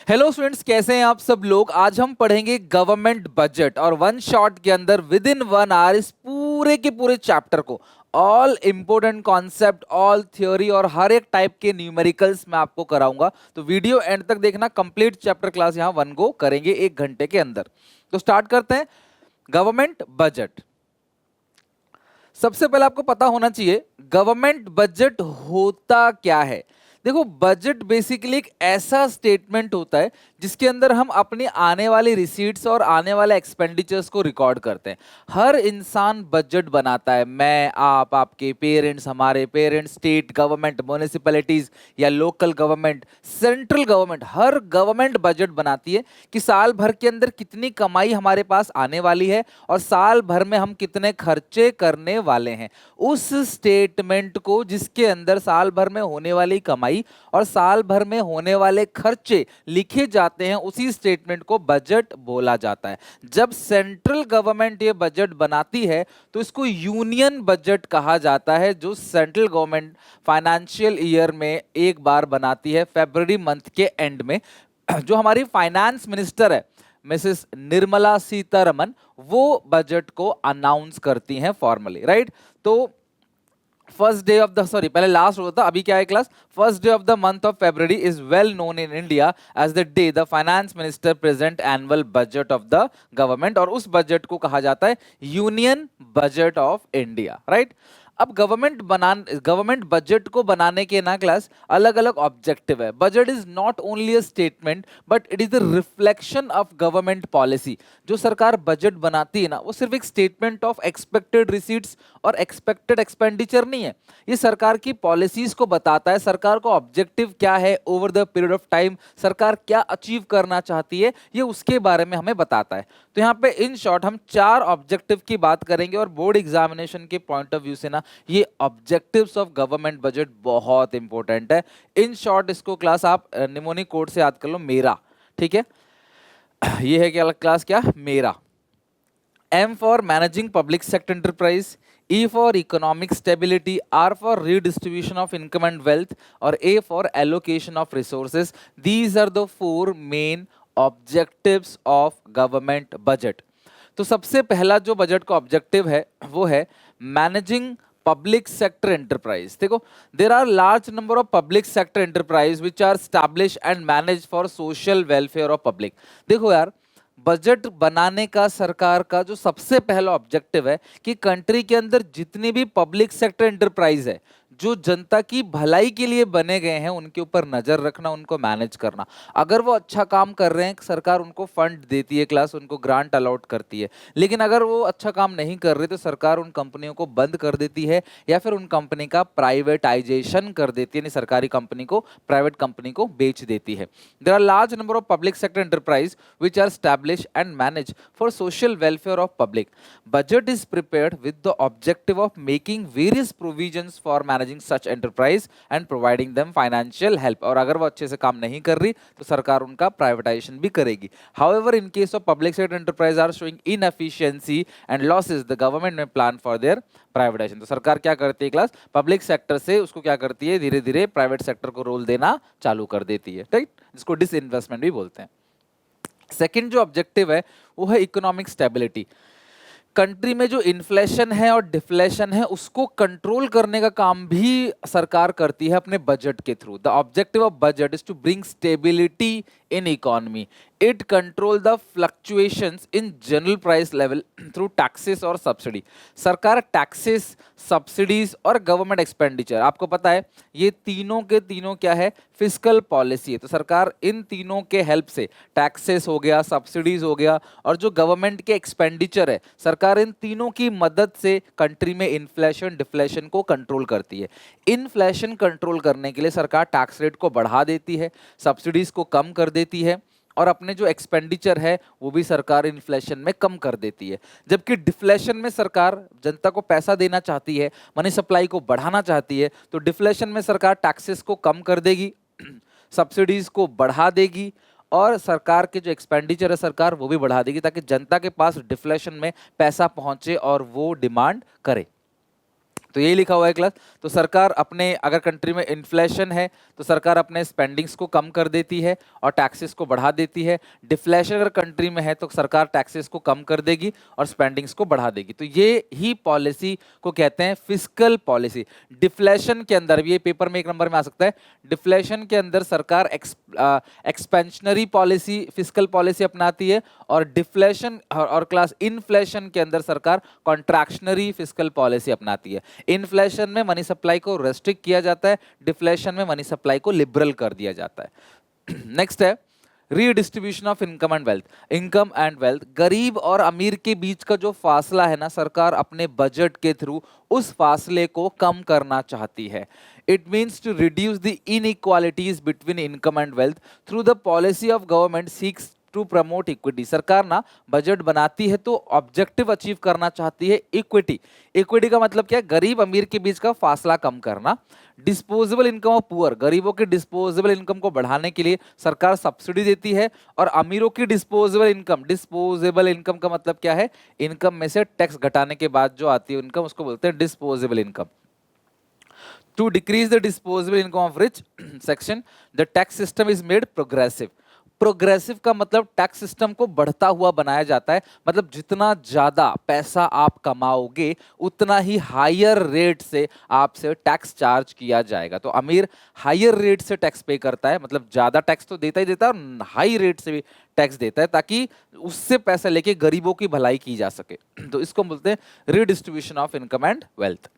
Hello students, कैसे हैं आप सब लोग। आज हम पढ़ेंगे गवर्नमेंट बजट और वन शॉट के अंदर विद इन 1 आवर इस पूरे के पूरे चैप्टर को all important concept, all theory और हर एक टाइप के न्यूमेरिकल्स मैं आपको कराऊंगा। तो वीडियो एंड तक देखना, कंप्लीट चैप्टर क्लास यहाँ वन गो करेंगे 1 घंटे के अंदर। तो स्टार्ट करते हैं। गवर्नमेंट बजट, सबसे पहले आपको पता होना चाहिए गवर्नमेंट बजट होता क्या है। देखो, बजट बेसिकली एक ऐसा स्टेटमेंट होता है जिसके अंदर हम अपनी आने वाली रिसीट्स और आने वाले एक्सपेंडिचर्स को रिकॉर्ड करते हैं। हर इंसान बजट बनाता है, मैं, आप, आपके पेरेंट्स, हमारे पेरेंट्स, स्टेट गवर्नमेंट, म्युनिसिपैलिटीज या लोकल गवर्नमेंट, सेंट्रल गवर्नमेंट, हर गवर्नमेंट बजट बनाती है कि साल भर के अंदर कितनी कमाई हमारे पास आने वाली है और साल भर में हम कितने खर्चे करने वाले हैं। उस स्टेटमेंट को, जिसके अंदर साल भर में होने वाली कमाई और साल भर में होने वाले खर्चे लिखे जाते हैं, उसी स्टेटमेंट को बजट बोला जाता है। जब सेंट्रल गवर्नमेंट ये बजट बनाती है तो इसको यूनियन बजट कहा जाता है, जो सेंट्रल गवर्नमेंट फाइनेंशियल ईयर में एक बार बनाती है, फरवरी मंथ के एंड में। जो हमारी फाइनेंस मिनिस्टर है मिसेस निर्मला सीतारमन, वो बजट को अनाउंस करती हैं फॉर्मली, राइट। तो first day of the, sorry पहले लास्ट होता था, अभी क्या है class, first day of the month of February is well known in India as the day the finance minister present annual budget of the government, और उस बजट को कहा जाता है union budget of India, right. अब गवर्नमेंट बजट को बनाने के ना क्लास अलग अलग ऑब्जेक्टिव है। Budget is not only a statement but it is the reflection of government policy. जो सरकार बजट बनाती है ना, वो सिर्फ एक स्टेटमेंट ऑफ एक्सपेक्टेड रिसीट्स और एक्सपेक्टेड एक्सपेंडिचर नहीं है। ये सरकार की पॉलिसीज को बताता है, सरकार का ऑब्जेक्टिव क्या है over the period of time, सरकार क्या अचीव करना चाहती है, ये उसके बारे में हमें बताता है। तो यहाँ पे इन शॉर्ट हम 4 ऑब्जेक्टिव की बात करेंगे और बोर्ड एग्जामिनेशन के पॉइंट ऑफ व्यू से ना ये ऑब्जेक्टिव्स ऑफ गवर्नमेंट बजट बहुत इंपॉर्टेंट है। इन शॉर्ट इसको क्लास आप निमोनिक कोड से याद कर लो, मेरा, ठीक है। ये है क्या क्लास, क्या मेरा। M for managing public sector enterprise, E for economic stability, R for redistribution of income and wealth, और A for allocation of resources. These are the 4 main objectives of government budget. तो सबसे पहला जो budget का objective है वो है managing public sector enterprise. देखो, there are large number of public sector enterprise which are establish and manage for social welfare of public. देखो यार, बजट बनाने का सरकार का जो सबसे पहला ऑब्जेक्टिव है कि कंट्री के अंदर जितनी भी पब्लिक सेक्टर एंटरप्राइज है, जो जनता की भलाई के लिए बने गए हैं, उनके ऊपर नजर रखना, उनको मैनेज करना। अगर वो अच्छा काम कर रहे हैं, सरकार उनको फंड देती है, क्लास उनको ग्रांट अलॉट करती है। लेकिन अगर वो अच्छा काम नहीं कर रहे तो सरकार उन कंपनियों को बंद कर देती है या फिर उन कंपनी का प्राइवेटाइजेशन कर देती है, यानी सरकारी कंपनी को प्राइवेट कंपनी को बेच देती है। There are large number of public sector enterprise which are established and managed for social welfare of public. Budget is prepared with the objective of making various provisions for managing such enterprise and providing them financial help. और अगर वो अच्छे से काम नहीं कर रही तो सरकार उनका प्राइवेटाइजेशन भी करेगी। However, in case of public sector enterprise are showing inefficiency and losses, the government may plan for their privatisation. तो सरकार क्या करती है क्लास, पब्लिक सेक्टर से उसको क्या करती है, धीरे धीरे प्राइवेट सेक्टर को रोल देना चालू कर देती है, राइट, जिसको डिसइन्वेस्टमेंट भी बोलते हैं। सेकंड जो ऑब्जेक्टिव है वो है इकोनॉमिक स्टेबिलिटी। कंट्री में जो इन्फ्लेशन है और डिफ्लेशन है उसको कंट्रोल करने का काम भी सरकार करती है अपने बजट के थ्रू। The objective of budget is to bring stability in economy. It control the fluctuations in general price level through taxes और सब्सिडी। सरकार टैक्सेस, सब्सिडीज और गवर्नमेंट एक्सपेंडिचर, आपको पता है ये तीनों के तीनों क्या है, फिस्कल पॉलिसी है। तो सरकार इन तीनों के हेल्प से, टैक्सेस हो गया, सब्सिडीज हो गया और जो गवर्नमेंट के एक्सपेंडिचर है, सरकार इन तीनों की मदद से कंट्री में इन्फ्लेशन डिफ्लेशन को कंट्रोल करती है। इन्फ्लेशन कंट्रोल करने के लिए सरकार टैक्स रेट को बढ़ा देती है, सब्सिडीज को कम कर देती है और अपने जो एक्सपेंडिचर है वो भी सरकार इन्फ्लेशन में कम कर देती है। जबकि डिफ्लेशन में सरकार जनता को पैसा देना चाहती है, मनी सप्लाई को बढ़ाना चाहती है, तो डिफ्लेशन में सरकार टैक्सेस को कम कर देगी, सब्सिडीज को बढ़ा देगी और सरकार के जो एक्सपेंडिचर है सरकार वो भी बढ़ा देगी, ताकि जनता के पास डिफ्लेशन में पैसा पहुंचे और वो डिमांड करे। तो यही लिखा हुआ है क्लास। तो सरकार अपने, अगर कंट्री में इन्फ्लेशन है तो सरकार अपने स्पेंडिंग्स को कम कर देती है और टैक्सेस को बढ़ा देती है। डिफ्लेशन अगर कंट्री में है तो सरकार टैक्सेस को कम कर देगी और स्पेंडिंग्स को बढ़ा देगी। तो ये ही पॉलिसी को कहते हैं फिस्कल पॉलिसी। डिफ्लेशन के अंदर भी, ये पेपर में 1 नंबर में आ सकता है, डिफ्लेशन के अंदर सरकार एक्सपेंशनरी पॉलिसी, फिस्कल पॉलिसी अपनाती है, और डिफ्लेशन और क्लास इन्फ्लेशन के अंदर सरकार कॉन्ट्रैक्शनरी फिस्कल पॉलिसी अपनाती है। इन्फ्लेशन में मनी सप्लाई को रेस्ट्रिक्ट किया जाता है, डिफ्लेशन में मनी सप्लाई को लिबरल कर दिया जाता है। नेक्स्ट है redistribution of income and wealth. Income and wealth, गरीब और अमीर के बीच का जो फासला है ना, सरकार अपने बजट के थ्रू उस फासले को कम करना चाहती है। It means to reduce the inequalities between income and wealth through the policy of government seeks to promote equity. सरकार ना बजट बनाती है तो ऑब्जेक्टिव अचीव करना चाहती है इक्विटी। इक्विटी का मतलब क्या है? गरीब अमीर के बीच का फासला कम करना। डिस्पोजेबल इनकम ऑफ पुअर, गरीबों की डिस्पोजेबल इनकम को बढ़ाने के लिए सरकार सब्सिडी देती है, और अमीरों की डिस्पोजेबल इनकम, डिस्पोजेबल इनकम का मतलब क्या है? इनकम में से टैक्स घटाने के बाद जो आती है इनकम, उसको बोलते हैं disposable income. To decrease the disposable income of rich section, the tax system is made progressive. Progressive का मतलब टैक्स सिस्टम को बढ़ता हुआ बनाया जाता है, मतलब जितना ज्यादा पैसा आप कमाओगे उतना ही हायर रेट से आपसे टैक्स चार्ज किया जाएगा। तो अमीर हायर रेट से टैक्स पे करता है, मतलब ज्यादा टैक्स तो देता ही देता है और हाई रेट से भी टैक्स देता है, ताकि उससे पैसा लेके गरीबों की भलाई की जा सके। तो इसको बोलते हैं redistribution of income and wealth.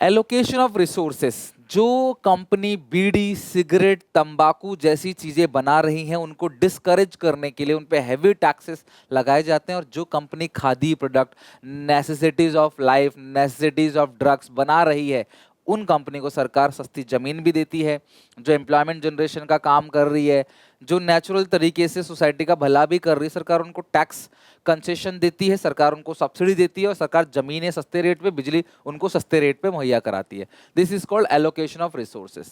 Allocation of resources, जो कंपनी बीड़ी, सिगरेट, तंबाकू जैसी चीजें बना रही हैं उनको डिस्करेज करने के लिए उन पे हैवी टैक्सेस लगाए जाते हैं, और जो company khadi product, necessities of life, necessities of drugs बना रही है उन कंपनी को सरकार सस्ती जमीन भी देती है। जो एम्प्लॉयमेंट जनरेशन का काम कर रही है, जो नेचुरल तरीके से सोसाइटी का भला भी कर रही है, सरकार उनको टैक्स कंसेशन देती है, सरकार उनको सब्सिडी देती है, और सरकार जमीनें सस्ते रेट पे, बिजली उनको सस्ते रेट पे मुहैया कराती है। This is called allocation of resources.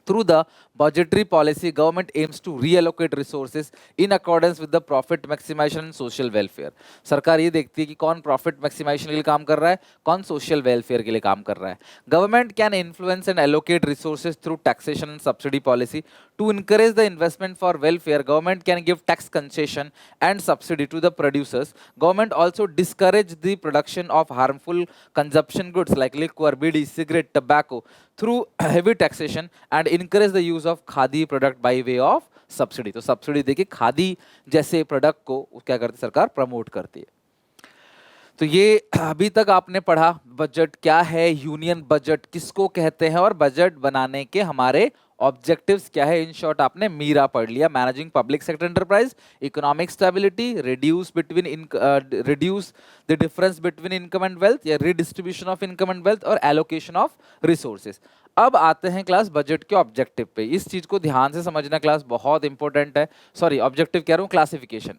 Through the budgetary policy, government aims to reallocate resources in accordance with the profit maximization and social welfare. सरकार ये देखती है कि कौन profit maximization के लिए काम कर रहा है, कौन social welfare के लिए काम कर रहा है। Government can influence and allocate resources through taxation and subsidy policy. To encourage the investment for welfare, government can give tax concession and subsidy to the producers. Government also discourage the production of harmful consumption goods like liquor, bidi, cigarette, tobacco through heavy taxation, and encourage the use of khadi product by way of subsidy. तो subsidy देके खादी जैसे product को क्या करती सरकार? Promote करती है। तो ये अभी तक आपने पढ़ा बजट क्या है, यूनियन बजट किसको कहते हैं, और बजट बनाने के हमारे ऑब्जेक्टिव्स क्या है। इन शॉर्ट आपने मीरा पढ़ लिया, managing public sector enterprise, economic stability, reduce the difference between income and wealth, या redistribution of income and wealth, और एलोकेशन ऑफ रिसोर्सेज। अब आते हैं क्लास बजट के ऑब्जेक्टिव पे। इस चीज को ध्यान से समझना क्लास, बहुत इंपॉर्टेंट है। सॉरी, ऑब्जेक्टिव कह रहा हूं, classification.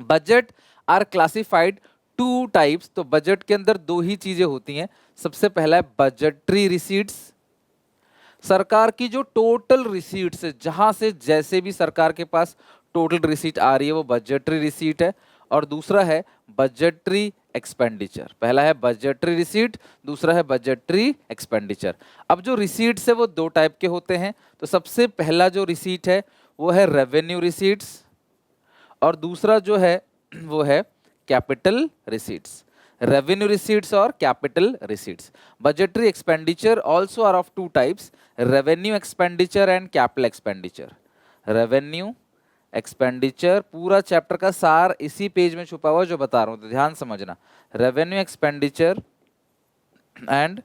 Budget are classified two types. तो बजट के अंदर दो ही चीजें होती हैं। सबसे पहला है बजटरी रिसीट्स, सरकार की जो टोटल रिसीट्स है, जहां से जैसे भी सरकार के पास टोटल रिसीट आ रही है वो बजटरी रिसीट है। और दूसरा है बजटरी एक्सपेंडिचर। पहला है बजटरी रिसीट, दूसरा है बजटरी एक्सपेंडिचर। अब जो रिसीट्स है वो दो टाइप के होते हैं। तो सबसे पहला जो रिसीट है वो है रेवेन्यू रिसीट्स, और दूसरा जो है वो है कैपिटल रिसीट्स। रेवेन्यू रिसीट्स और capital receipts. Budgetary expenditure also are of two types, revenue expenditure and capital expenditure. Revenue expenditure, पूरा चैप्टर का सार इसी पेज में छुपा हुआ जो बता रहा हूं, तो ध्यान समझना। Revenue expenditure and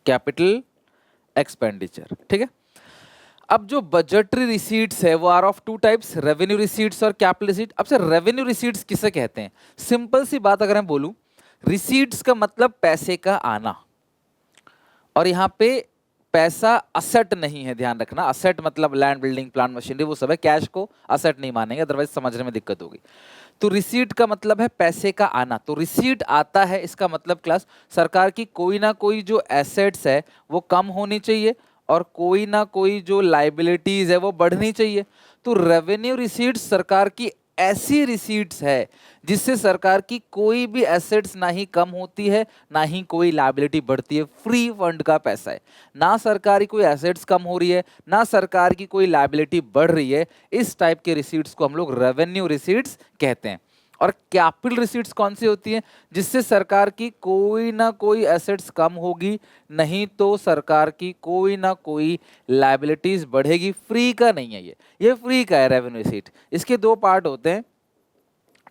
capital expenditure, ठीक है। अब जो बजटरी रिसीट्स है वो are of two types, revenue receipts और कैपिटल रिसीट। अब सर रेवेन्यू रिसीट्स किसे कहते हैं? सिंपल सी बात अगर मैं बोलूं, रिसीट्स का मतलब पैसे का आना, और यहां पे पैसा असेट नहीं है, ध्यान रखना। असेट मतलब लैंड, बिल्डिंग, प्लांट, मशीनरी, वो सब है। कैश को असेट नहीं मानेंगे, अदरवाइज समझने में दिक्कत होगी। तो रिसीट का मतलब है पैसे का आना। तो रिसीट आता है, इसका मतलब क्लास सरकार की कोई ना कोई जो एसेट्स है वो कम होनी चाहिए, और कोई ना कोई जो लाइबिलिटीज है वो बढ़नी चाहिए। तो रेवेन्यू रिसीट्स सरकार की ऐसी रिसीट्स है जिससे सरकार की कोई भी एसेट्स ना ही कम होती है ना ही कोई लायबिलिटी बढ़ती है, फ्री फंड का पैसा है। ना सरकारी कोई एसेट्स कम हो रही है ना सरकार की कोई लायबिलिटी बढ़ रही है। इस टाइप के रिसीट्स को हम लोग रेवेन्यू रिसीट्स कहते हैं। और कैपिटल रिसीट्स कौन सी होती हैं? जिससे सरकार की कोई ना कोई एसेट्स कम होगी नहीं तो सरकार की कोई ना कोई लायबिलिटीज बढ़ेगी। फ्री का नहीं है ये फ्री का है रेवेन्यू रिसीट। इसके दो पार्ट होते हैं,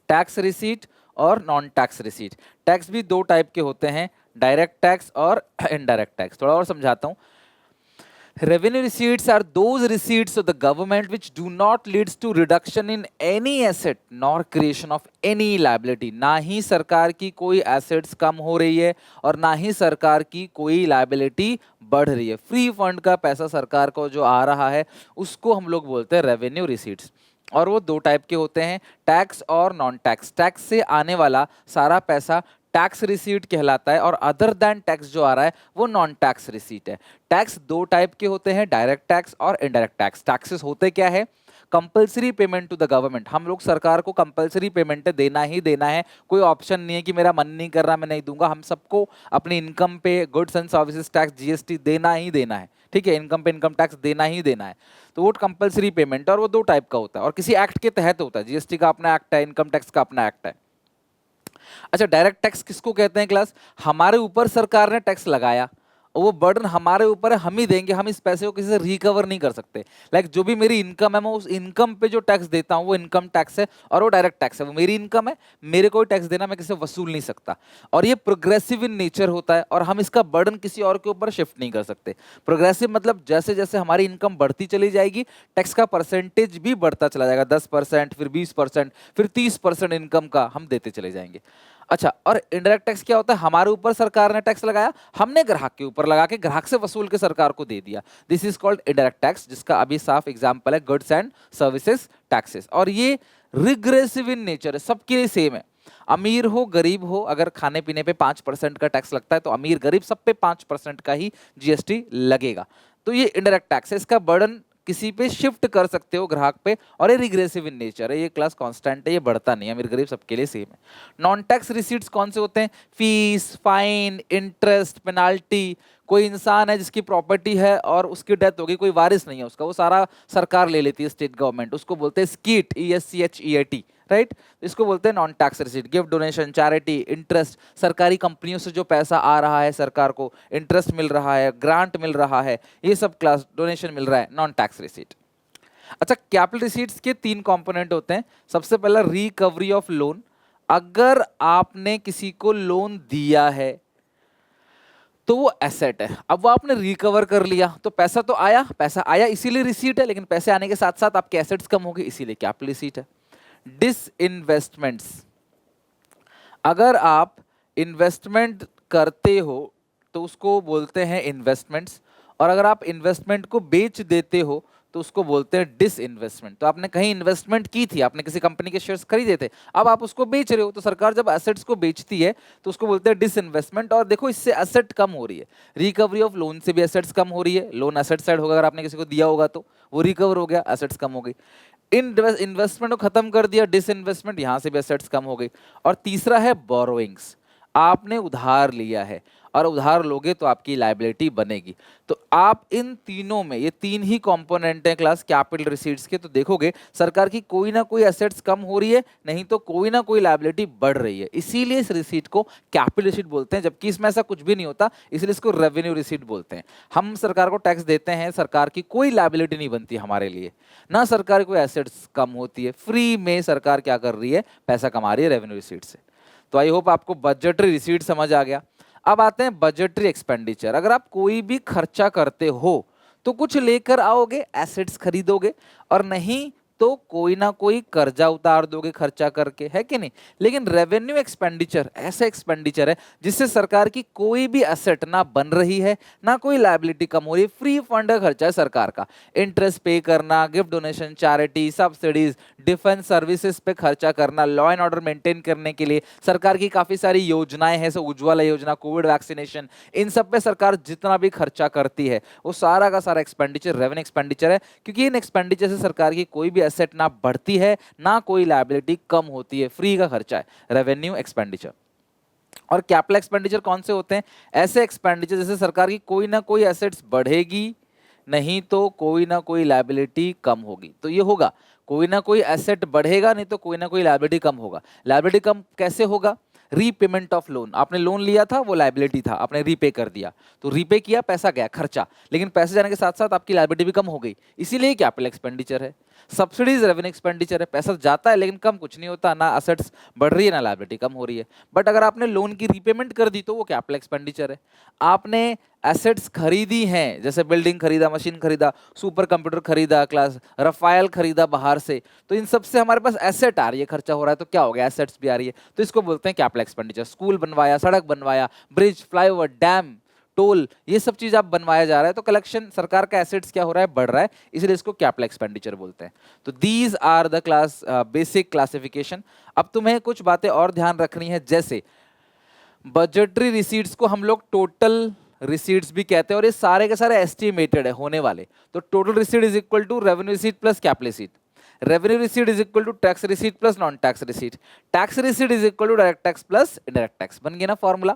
टैक्स रिसीट और नॉन टैक्स रिसीट। टैक्स भी दो टाइप के होते हैं, डायरेक्ट टैक्स और इनडायरेक्ट टैक्स। थोड़ा और समझाता हूं। Revenue receipts are those receipts of the government which do not leads to reduction in any asset nor creation of any liability। ना ही सरकार की कोई assets कम हो रही है और ना ही सरकार की कोई liability बढ़ रही है। फ्री फंड का पैसा सरकार को जो आ रहा है उसको हम लोग बोलते हैं रेवेन्यू रिसीट्स। और वो दो टाइप के होते हैं, टैक्स और नॉन टैक्स। टैक्स से आने वाला सारा पैसा टैक्स रिसीट कहलाता है और अदर देन टैक्स जो आ रहा है वो नॉन टैक्स रिसीट है। टैक्स दो टाइप के होते हैं, डायरेक्ट टैक्स और इनडायरेक्ट टैक्स। टैक्सेस होते क्या है? Compulsory payment to the government. हम लोग सरकार को कंपलसरी पेमेंट देना ही देना है, कोई ऑप्शन नहीं है कि मेरा मन नहीं कर रहा मैं नहीं दूंगा। हम सबको अपनी इनकम पे goods and services tax GST देना ही देना है, ठीक है। इनकम पे इनकम टैक्स देना ही देना है। तो वो कंपलसरी पेमेंट और वो दो टाइप का होता है और किसी एक्ट के तहत होता है। जीएसटी का अपना एक्ट है, इनकम टैक्स का अपना एक्ट है। अच्छा, डायरेक्ट टैक्स किसको कहते हैं क्लास? हमारे ऊपर सरकार ने टैक्स लगाया और वो बर्डन हमारे ऊपर है, हम ही देंगे। हम इस पैसे को किसी से रिकवर नहीं कर सकते। लाइक जो भी मेरी इनकम है मैं उस इनकम पे जो टैक्स देता हूँ वो इनकम टैक्स है और वो डायरेक्ट टैक्स है। वो मेरी इनकम है, मेरे को टैक्स देना, मैं किसी से वसूल नहीं सकता। और ये प्रोग्रेसिव इन नेचर होता है और हम इसका बर्डन किसी और के ऊपर शिफ्ट नहीं कर सकते। प्रोग्रेसिव मतलब जैसे जैसे हमारी इनकम बढ़ती चली जाएगी टैक्स का परसेंटेज भी बढ़ता चला जाएगा। 10%, फिर 20%, फिर 30% इनकम का हम देते चले जाएंगे। अच्छा, और इनडायरेक्ट टैक्स क्या होता है? हमारे ऊपर सरकार ने टैक्स लगाया, हमने ग्राहक के ऊपर लगा के ग्राहक से वसूल के सरकार को दे दिया। This is called indirect tax, जिसका अभी साफ एग्जांपल है गुड्स एंड सर्विसेज टैक्सेस। और ये रिग्रेसिव इन नेचर है, सबके लिए सेम है। अमीर हो गरीब हो, अगर खाने पीने पे 5% का टैक्स लगता है तो अमीर गरीब सब पे 5% का ही जीएसटी लगेगा। तो ये इनडायरेक्ट टैक्स है, इसका बर्डन किसी पे शिफ्ट कर सकते हो ग्राहक पे, और ये रिग्रेसिव इन नेचर है, ये क्लास कांस्टेंट है, ये बढ़ता नहीं है, अमीर गरीब सबके लिए सेम है। नॉन टैक्स रिसीट्स कौन से होते हैं? Fees, fine, interest, penalty. कोई इंसान है जिसकी प्रॉपर्टी है और उसकी डेथ होगी, कोई वारिस नहीं है उसका, वो सारा सरकार ले लेती है, स्टेट गवर्नमेंट, उसको बोलते हैं स्कीट, ESCHEAT, राइट। इसको बोलते हैं non tax receipt. Gift, donation, charity, interest, सरकारी कंपनियों से जो पैसा आ रहा है सरकार को, इंटरेस्ट मिल रहा है, ग्रांट मिल रहा है, ये सब क्लास डोनेशन मिल रहा है, नॉन टैक्स रिसीट। अच्छा, कैपिटल रिसीट्स के 3 कंपोनेंट होते हैं। सबसे पहला रिकवरी ऑफ लोन। अगर आपने किसी को लोन दिया है तो वो एसेट है, अब वो आपने रिकवर कर लिया तो पैसा आया इसीलिए रिसीट है, लेकिन पैसे आने के साथ साथ आपके एसेट्स कम हो गए इसीलिए कैपिटल रिसीट है। डिसइन्वेस्टमेंट्स, अगर आप इन्वेस्टमेंट करते हो तो उसको बोलते हैं इन्वेस्टमेंट्स, और अगर आप इन्वेस्टमेंट को बेच देते हो तो उसको बोलते हैं डिसइन्वेस्टमेंट। तो आपने कहीं इन्वेस्टमेंट की थी, आपने किसी कंपनी के शेयर्स खरीदे थे, अब आप उसको बेच रहे हो, तो सरकार जब एसेट्स को बेचती है तो उसको बोलते हैं डिसइन्वेस्टमेंट। और देखो इससे एसेट कम हो रही है। रिकवरी ऑफ लोन से भी एसेट्स कम हो रही है, लोन एसेट साइड होगा, अगर आपने किसी को दिया होगा तो वो रिकवर हो गया, एसेट्स कम हो गई। इन्वेस्टमेंट को खत्म कर दिया, डिसइन्वेस्टमेंट, यहां से भी एसेट्स कम हो गई। और तीसरा है बोरोइंग्स, आपने उधार लिया है और उधार लोगे तो आपकी लायबिलिटी बनेगी। तो आप इन तीनों में, ये 3 ही कंपोनेंट हैं क्लास कैपिटल रिसीट्स के, तो देखोगे सरकार की कोई ना कोई एसेट्स कम हो रही है, नहीं तो कोई ना कोई लायबिलिटी बढ़ रही है, इसीलिए इस रिसीट को कैपिटल रिसीट बोलते हैं। जबकि इसमें ऐसा कुछ भी नहीं होता, इसलिए इसको रेवेन्यू रिसीट बोलते हैं। हम सरकार को टैक्स देते हैं, सरकार की कोई लायबिलिटी नहीं बनती हमारे लिए, ना सरकार कोई एसेट्स कम होती है, फ्री में सरकार क्या कर रही है, पैसा कमा रही है रेवेन्यू रिसीट से। तो आई होप आपको बजटरी रिसीट समझ आ गया। अब आते हैं बजटरी एक्सपेंडिचर। अगर आप कोई भी खर्चा करते हो तो कुछ लेकर आओगे, एसेट्स खरीदोगे, और नहीं तो कोई ना कोई कर्जा उतार दोगे खर्चा करके, है कि नहीं। लेकिन रेवेन्यू एक्सपेंडिचर ऐसा एक्सपेंडिचर है जिससे सरकार की कोई भी एसेट ना बन रही है, ना कोई लायबिलिटी कम हो रही है, फ्री फंड का खर्चा है सरकार का। इंटरेस्ट पे करना, gift, donation, charity, subsidies, defence services पे खर्चा करना, लॉ एंड ऑर्डर मेंटेन करने के लिए सरकार की काफी सारी योजनाएं हैं, जैसे उज्ज्वला योजना, कोविड वैक्सीनेशन, इन सब पे सरकार जितना भी खर्चा करती है वो सारा का सारा एक्सपेंडिचर रेवेन्यू एक्सपेंडिचर है। क्योंकि इन एक्सपेंडिचर से सरकार की कोई भी एसेट ना बढ़ती है ना कोई लायबिलिटी कम होती है, फ्री का खर्चा है रेवेन्यू एक्सपेंडिचर। और कैपिटल एक्सपेंडिचर कौन से होते हैं? ऐसे एक्सपेंडिचर जैसे सरकार की कोई ना कोई एसेट्स बढ़ेगी, नहीं तो कोई ना कोई लायबिलिटी कम होगी। तो ये होगा कोई ना कोई एसेट बढ़ेगा, नहीं तो कोई ना कोई लायबिलिटी कम होगा। लायबिलिटी कम कैसे होगा? रीपेमेंट ऑफ लोन, आपने लोन लिया था, वो लायबिलिटी था, आपने रीपे कर दिया, तो रीपे किया, पैसा गया, खर्चा, लेकिन पैसे जाने के साथ साथ आपकी लायबिलिटी भी कम हो गई, इसीलिए कैपिटल एक्सपेंडिचर है। सब्सिडीज रेवेन्यू एक्सपेंडिचर है, पैसा जाता है लेकिन कम कुछ नहीं होता, ना असेट्स बढ़ रही है ना लायबिलिटी कम हो रही है। बट अगर आपने लोन की रीपेमेंट कर दी तो वो कैपिटल एक्सपेंडिचर है। आपने एसेट्स खरीदी हैं, जैसे बिल्डिंग खरीदा, मशीन खरीदा, सुपर कंप्यूटर खरीदा, क्लास रफायल खरीदा बाहर से, तो इन सब से हमारे पास एसेट आ रही है, खर्चा हो रहा है, तो क्या हो गया? एसेट्स भी आ रही है, तो इसको बोलते हैं कैपिटल एक्सपेंडिचर। स्कूल बनवाया, सड़क बनवाया, ब्रिज, फ्लाईओवर, डैम, टोल, ये सब चीज आप बनवाया जा रहा है, तो कलेक्शन सरकार का एसेट्स क्या हो रहा है? बढ़ रहा है, इसलिए इसको कैपिटल एक्सपेंडिचर बोलते हैं। तो these are the class basic classification. अब तुम्हें कुछ बातें और ध्यान रखनी है, जैसे बजटरी रिसीट्स को हम लोग टोटल रिसीट्स भी कहते हैं, और ये सारे के सारे एस्टिमेटेड है होने वाले। तो total receipt is equal to revenue receipt plus capital receipt, revenue receipt is equal to tax receipt plus non tax receipt, tax receipt is equal to direct tax plus indirect tax. बन गया ना formula?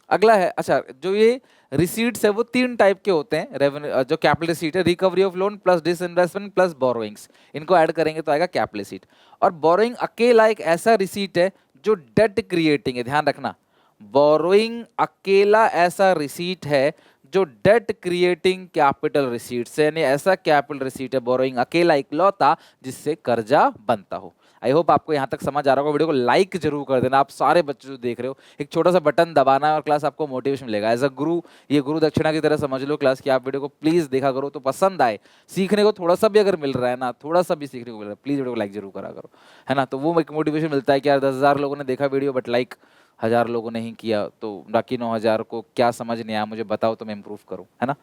अगला है, अच्छा, जो ये receipts है वो तीन टाइप के होते हैं। रेवेन्यू जो कैपिटल रिसीट है, recovery of loan plus disinvestment plus borrowings, इनको ऐड करेंगे तो आएगा कैपिटल रिसीट। और बोरोइंग अकेला एक ऐसा रिसीट है जो डेट क्रिएटिंग है, ध्यान रखना, बोरोइंग अकेला ऐसा रिसीट है जो डेट क्रिएटिंग कैपिटल रिसीट से, यानी ऐसा कैपिटल रिसीट है बोरोइंग अकेला इकलौता जिससे कर्जा बनता हो। आई होप आपको यहाँ तक समझ आ रहा होगा। वीडियो को लाइक जरूर कर देना, आप सारे बच्चे जो देख रहे हो, एक छोटा सा बटन दबाना है और क्लास आपको मोटिवेशन मिलेगा। एज अ गुरु, ये गुरु दक्षिणा की तरह समझ लो क्लास की, आप वीडियो को प्लीज देखा करो, तो पसंद आए, सीखने को थोड़ा सा भी अगर मिल रहा है ना, थोड़ा सा भी सीखने को मिल रहा है, प्लीज वीडियो को लाइक जरूर करा करो, है ना। तो वो एक मोटिवेशन मिलता है कि यार 10,000 लोगों ने देखा वीडियो बट लाइक 1,000 लोगों ने ही किया, तो बाकी 9,000 को क्या समझ नहीं आया मुझे बताओ तो मैं इंप्रूव करूं, है ना।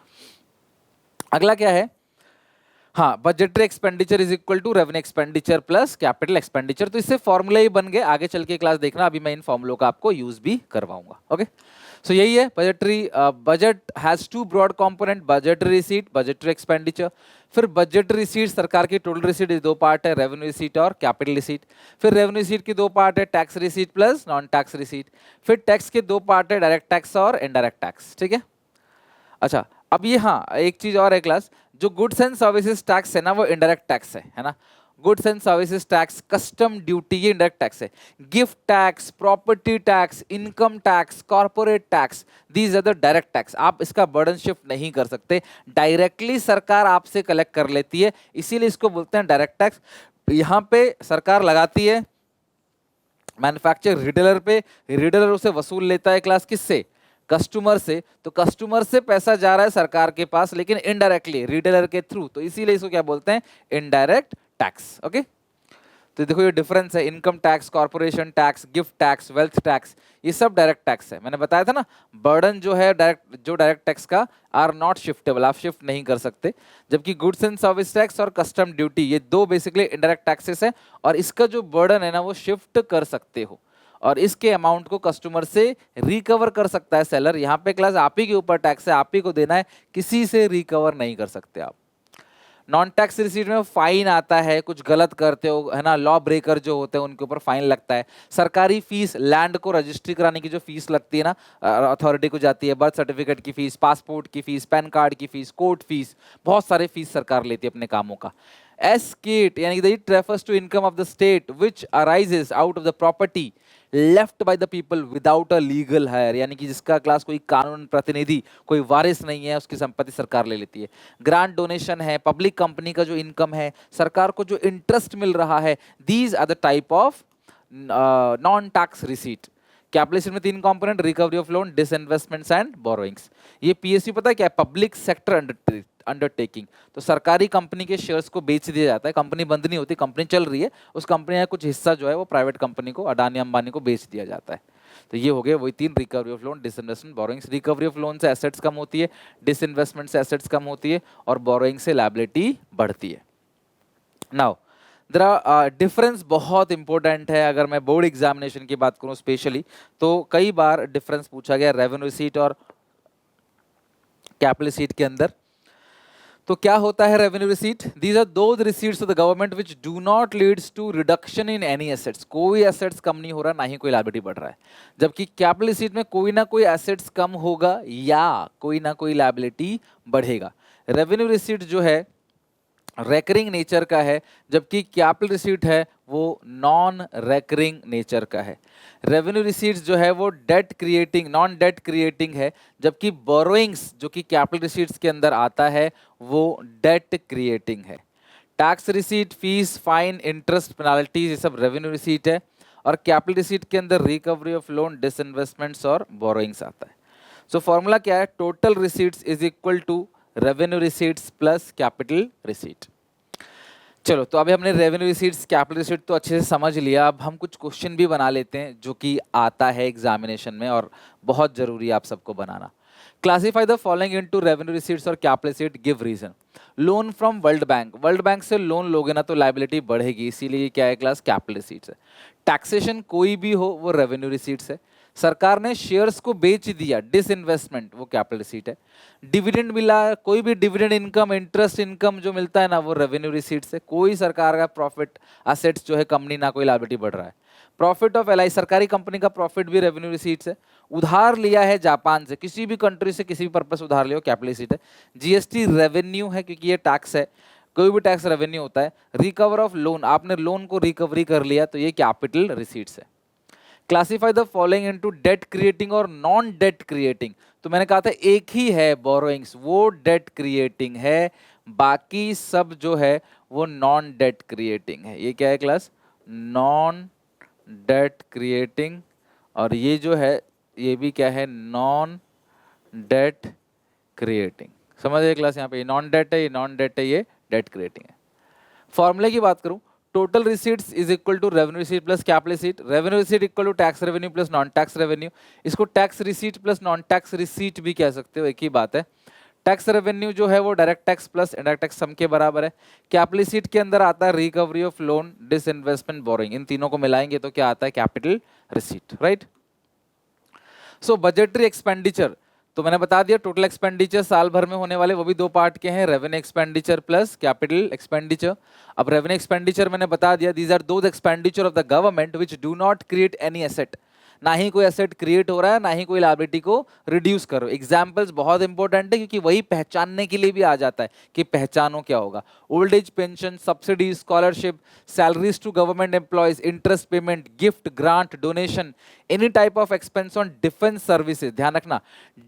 अगला क्या है? हाँ, budgetary expenditure is equal to revenue expenditure plus capital expenditure. तो इससे फॉर्मूले ही बन गए, आगे चल के क्लास देखना, अभी मैं इन फॉर्मूलों का आपको यूज भी करवाऊंगा। ओके, सो यही है budgetary. Budget has two broad component, budgetary receipt, budgetary expenditure. फिर बजटरी रिसीट सरकार की टोटल रिसीट, दो पार्ट है, रेवेन्यू रिसीट और कैपिटल रिसीट। फिर रेवेन्यू रिसीट की दो पार्ट है, tax receipt plus non tax receipt. फिर टैक्स के दो पार्ट है, डायरेक्ट टैक्स और इनडायरेक्ट टैक्स, ठीक है। अच्छा, अब ये, हाँ, एक चीज और है क्लास, जो गुड्स एंड सर्विसेज टैक्स है ना, वो इनडायरेक्ट टैक्स है ना। Goods and services tax, custom duty, ये इनडायरेक्ट टैक्स है। Gift tax, property tax, income tax, corporate tax, these are the direct tax. आप इसका बर्डन शिफ्ट नहीं कर सकते, डायरेक्टली सरकार आपसे कलेक्ट कर लेती है, इसीलिए इसको बोलते हैं डायरेक्ट टैक्स। यहाँ पे सरकार लगाती है मैन्युफैक्चर रिटेलर पे, रिटेलर उसे वसूल लेता है क्लास किससे? कस्टमर से। तो कस्टमर से पैसा जा रहा है सरकार के पास, लेकिन इनडायरेक्टली रिटेलर के थ्रू, तो इसीलिए इसको क्या बोलते हैं? Indirect tax. ओके, तो देखो ये डिफरेंस है, income tax, corporation tax, gift tax, wealth tax, ये सब डायरेक्ट टैक्स है। मैंने बताया था ना, बर्डन जो है डायरेक्ट टैक्स का आर नॉट शिफ्टेबल, आप शिफ्ट नहीं कर सकते। जबकि गुड्स एंड सर्विस टैक्स और कस्टम ड्यूटी, ये दो बेसिकली इनडायरेक्ट टैक्सेस है, और इसका जो बर्डन है ना वो शिफ्ट कर सकते हो, और इसके अमाउंट को कस्टमर से रिकवर कर सकता है सेलर। यहाँ पे क्लास आप ही के ऊपर टैक्स है, आप ही को देना है, किसी से रिकवर नहीं कर सकते आप। नॉन टैक्स रिसीट में फाइन आता है, कुछ गलत करते हो, है ना, लॉ ब्रेकर जो होते हैं उनके ऊपर फाइन लगता है। सरकारी फीस, लैंड को रजिस्ट्री कराने की जो फीस लगती है ना, अथॉरिटी को जाती है, बर्थ सर्टिफिकेट की फीस, पासपोर्ट की फीस, पैन कार्ड की फीस, कोर्ट फीस, बहुत सारे फीस सरकार लेती है अपने कामों का। एस्केट यानी कि it refers to income of the state which arises out of the property left by the people without a legal heir, यानी कि जिसका क्लास कोई कानून प्रतिनिधि, कोई वारिस नहीं है, उसकी संपत्ति सरकार ले लेती है। ग्रांट डोनेशन है, पब्लिक कंपनी का जो इनकम है, सरकार को जो इंटरेस्ट मिल रहा है, these are the type of non tax receipt. Capital receipt में तीन component, recovery of loan, disinvestments and borrowings. ये पीएसयू पता है क्या है? Public sector undertaking. तो सरकारी कंपनी के शेयर्स को बेच दिया जाता है, कंपनी बंद नहीं होती, कंपनी चल रही है, उस कंपनी का कुछ हिस्सा जो है वो प्राइवेट कंपनी को, अडानी अंबानी को बेच दिया जाता है। तो ये हो गए वही तीन, recovery of loan, disinvestment, borrowings. Recovery of loan से एसेट्स कम होती है, डिसइन्वेस्टमेंट से एसेट्स कम होती है, और बोरोइंग से लायबिलिटी बढ़ती है। नाउ डिफरेंस बहुत इंपॉर्टेंट है। अगर मैं बोर्ड एग्जामिनेशन की बात करूं स्पेशली, तो कई बार डिफरेंस पूछा गया रेवेन्यू रिसीट और कैपिटल रिसीट के अंदर। तो क्या होता है revenue receipt? These are those receipts of the government which do not leads to reduction in any assets. कोई एसेट्स कम नहीं हो रहा, ना ही कोई लायबिलिटी बढ़ रहा है। जबकि कैपिटल रिसीट में कोई ना कोई एसेट्स कम होगा या कोई ना कोई लायबिलिटी बढ़ेगा। रेवेन्यू रिसीट जो है रेकरिंग नेचर का है, जबकि कैपिटल रिसीट है वो नॉन रेकरिंग नेचर का है। रेवेन्यू रिसीट्स जो है वो debt creating, non debt creating है, जबकि बोरोइंग्स जो कि कैपिटल रिसीट्स के अंदर आता है वो डेट क्रिएटिंग है। Tax receipt, fees, fine, interest, penalties, ये सब रेवेन्यू रिसीट है। और कैपिटल रिसीट के अंदर रिकवरी ऑफ लोन, डिसइन्वेस्टमेंट्स और बोरोइंग्स आता है। सो फॉर्मूला क्या है? Total receipts is equal to revenue receipts plus capital receipt. चलो, तो अभी हमने रेवेन्यू रिसीट्स, कैपिटल रिसीट तो अच्छे से समझ लिया। अब हम कुछ क्वेश्चन भी बना लेते हैं जो कि आता है एग्जामिनेशन में और बहुत जरूरी है आप सबको बनाना। Classify the following into revenue receipts और capital receipt, give reason. Loan from world bank, world bank से लोन लोगे ना तो लायबिलिटी बढ़ेगी, इसीलिए क्या है क्लास? कैपिटल रिसीट्स है। टैक्सेशन कोई भी हो वो रेवेन्यू रिसीट्स है। सरकार ने शेयर्स को बेच दिया, डिसइन्वेस्टमेंट, वो कैपिटल रिसीट है। डिविडेंड मिला, कोई भी डिविडेंड इनकम, इंटरेस्ट इनकम जो मिलता है ना, वो रेवेन्यू रिसीट्स है। कोई सरकार का प्रॉफिट, असेट्स जो है कम नहीं, ना कोई लायबिलिटी बढ़ रहा है। प्रॉफिट ऑफ एलआई, सरकारी कंपनी का प्रॉफिट भी रेवेन्यू रिसीट्स है। उधार लिया है जापान से, किसी भी कंट्री से किसी भी पर्पस उधार लिया, कैपिटल रिसीट है। जीएसटी रेवेन्यू है क्योंकि ये टैक्स है, कोई भी टैक्स रेवेन्यू होता है। रिकवर ऑफ लोन, आपने लोन को रिकवरी कर लिया तो ये कैपिटल रिसीट्स है। Classify the following into debt creating और नॉन डेट क्रिएटिंग। तो मैंने कहा था एक ही है बोरोइंग्स, वो डेट क्रिएटिंग है, बाकी सब जो है वो नॉन डेट क्रिएटिंग है। ये क्या है क्लास? Non debt creating. और ये जो है ये भी क्या है? Non debt creating. समझ गए क्लास? यहाँ पे ये नॉन डेट है, ये नॉन डेट है, ये डेट क्रिएटिंग है। फॉर्मूले की बात करूं, total receipts is equal to revenue receipt plus capital receipt. Revenue receipt equal to tax revenue plus non tax revenue. इसको tax receipt plus non tax receipt भी कह सकते हो, एक ही बात है। टैक्स रेवेन्यू जो है वो direct tax plus indirect tax sum के बराबर है। कैपिटल रिसीट के अंदर आता है recovery of loan, disinvestment, borrowing, इन तीनों को मिलाएंगे तो क्या आता है? Capital receipt, right. So budgetary expenditure, तो मैंने बता दिया टोटल एक्सपेंडिचर साल भर में होने वाले, वो भी दो पार्ट के हैं, revenue expenditure plus capital expenditure. अब रेवेन्यू एक्सपेंडिचर मैंने बता दिया, these are those expenditure of the government which do not create any asset. ना ही कोई एसेट क्रिएट हो रहा है, ना ही कोई लायबिलिटी को रिड्यूस करो। एग्जाम्पल्स बहुत इंपॉर्टेंट है क्योंकि वही पहचानने के लिए भी आ जाता है कि पहचानो क्या होगा। Old age pension, subsidy, scholarship, salaries to government employees, interest payment, gift, grant, donation, any type of expense on defence services. ध्यान रखना,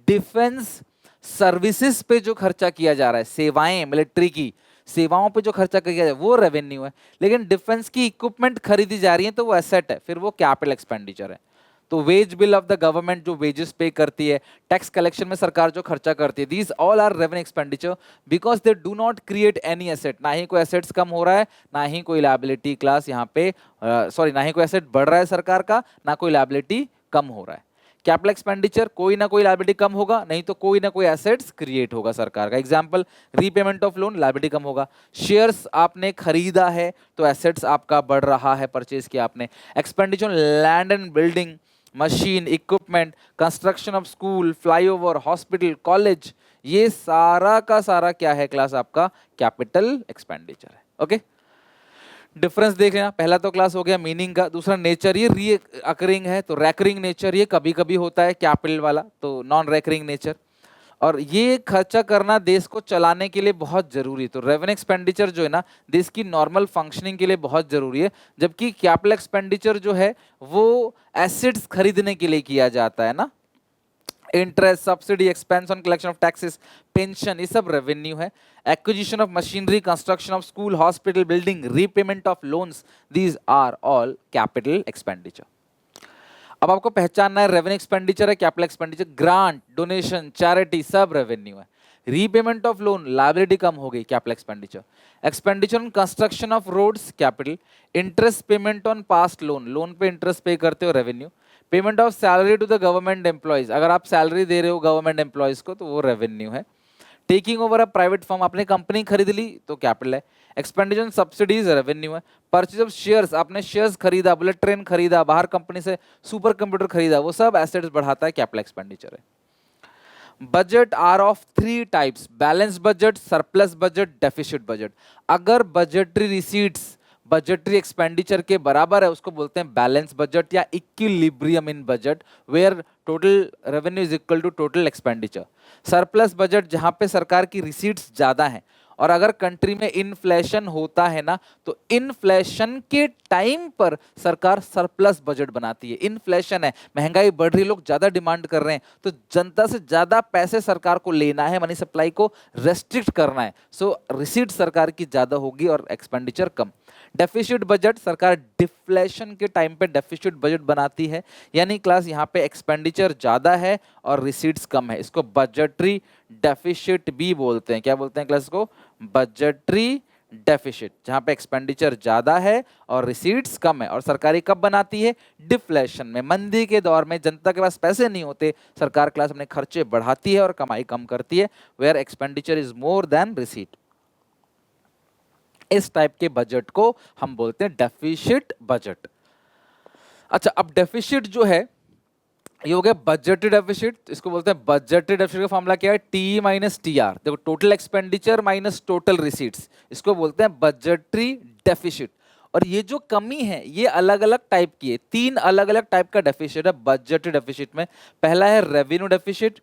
डिफेंस सर्विसेज पे जो खर्चा किया जा रहा है, सेवाएं, मिलिट्री की सेवाओं पे जो खर्चा किया जा रहा है वो रेवेन्यू है। लेकिन डिफेंस की इक्विपमेंट खरीदी जा रही है तो वो एसेट है, फिर वो कैपिटल एक्सपेंडिचर है। तो wage bill of the government जो वेजेस पे करती है, टैक्स कलेक्शन में सरकार जो खर्चा करती है, these all are revenue expenditure because they do not create any asset. ना ही कोई एसेट्स कम हो रहा है, ना ही कोई लायबिलिटी क्लास यहाँ पे सॉरी ना ही कोई एसेट बढ़ रहा है सरकार का, ना कोई लायबिलिटी कम हो रहा है। कैपिटल एक्सपेंडिचर, कोई ना कोई लायबिलिटी कम होगा, नहीं तो कोई ना कोई एसेट्स क्रिएट होगा सरकार का। Example, repayment of loan, liability कम होगा। शेयर्स आपने खरीदा है तो एसेट्स आपका बढ़ रहा है, परचेज किया आपने। Expenditure land and building, machine, equipment, construction of school, flyover, hospital, college, ये सारा का सारा क्या है क्लास? आपका कैपिटल एक्सपेंडिचर है। ओके, डिफरेंस देख लेना। पहला तो क्लास हो गया मीनिंग का, दूसरा नेचर, ये री अकरिंग है तो रैकरिंग नेचर, ये कभी कभी होता है कैपिटल वाला, तो नॉन रैकरिंग नेचर। और ये खर्चा करना देश को चलाने के लिए बहुत जरूरी है। तो रेवेन्यू एक्सपेंडिचर जो है ना, देश की नॉर्मल फंक्शनिंग के लिए बहुत जरूरी है, जबकि कैपिटल एक्सपेंडिचर जो है वो एसेट्स खरीदने के लिए किया जाता है ना। Interest, subsidy, expense on collection of taxes, pension, ये सब रेवेन्यू है। Acquisition of machinery, construction of school, hospital, building, repayment of loans, these are all capital expenditure. अब आपको पहचानना है रेवेन्यू एक्सपेंडिचर है, capital expenditure. Grant, donation, charity, सब revenue है। रीपेमेंट ऑफ लोन, लायबिलिटी कम हो गई, capital expenditure. Expenditure on construction of roads, capital. Interest payment on past loan, loan पे इंटरेस्ट पे करते हो, revenue. Payment of salary to the government employees, अगर आप सैलरी दे रहे हो गवर्नमेंट एम्प्लॉयज को तो वो रेवेन्यू है। Taking over a private firm, आपने कंपनी खरीद ली तो कैपिटल है। एक्सपेंडिचर ऑन सब्सिडीज, रेवेन्यू है। परचेज ऑफ शेयर्स, आपने शेयर्स खरीदा, बुलेट ट्रेन खरीदा, बाहर कंपनी से सुपर कंप्यूटर खरीदा, वो सब एसेट्स बढ़ाता है, कैपिटल एक्सपेंडिचर है। Budget are of three types, balance budget, surplus budget, deficit budget. अगर बजटरी रिसीट्स बजटरी एक्सपेंडिचर के बराबर है उसको बोलते हैं बैलेंस बजट या equilibrium in budget, where total revenue is equal to total expenditure. Surplus budget जहां पे सरकार की रिसीट्स ज्यादा हैं और अगर कंट्री में इन्फ्लेशन होता है ना, तो इन्फ्लेशन के टाइम पर सरकार सरप्लस बजट बनाती है। इन्फ्लेशन है, महंगाई बढ़ रही, लोग ज्यादा डिमांड कर रहे हैं, तो जनता से ज्यादा पैसे सरकार को लेना है, मनी सप्लाई को रेस्ट्रिक्ट करना है, सो रिसीट सरकार की ज्यादा होगी और एक्सपेंडिचर कम। डेफिसिट बजट, सरकार डिफ्लेशन के टाइम पे डेफिसिट बजट बनाती है, यानी क्लास यहाँ पे एक्सपेंडिचर ज्यादा है और रिसीट्स कम है, इसको बजटरी डेफिसिट भी बोलते हैं। क्या बोलते हैं क्लास को? बजटरी डेफिसिट, जहां पे एक्सपेंडिचर ज्यादा है और रिसीट्स कम है। और सरकारी कब बनाती है? डिफ्लेशन में, मंदी के दौर में जनता के पास पैसे नहीं होते, सरकार क्लास अपने खर्चे बढ़ाती है और कमाई कम करती है, where expenditure is more than receipt. इस टाइप के बजट को हम बोलते हैं डेफिसिट बजट। अच्छा, अब डेफिसिट जो है ये हो गया बजटेड डेफिसिट, इसको बोलते हैं बजटेड डेफिसिट का फॉर्मूला क्या है? T minus T R. देखो, total expenditure minus total receipts, इसको बोलते हैं बजटरी डेफिसिट। और ये जो कमी है ये अलग अलग टाइप की है, तीन अलग अलग टाइप का डेफिसिट है बजटेड डेफिसिट में। पहला है रेवेन्यू डेफिसिट,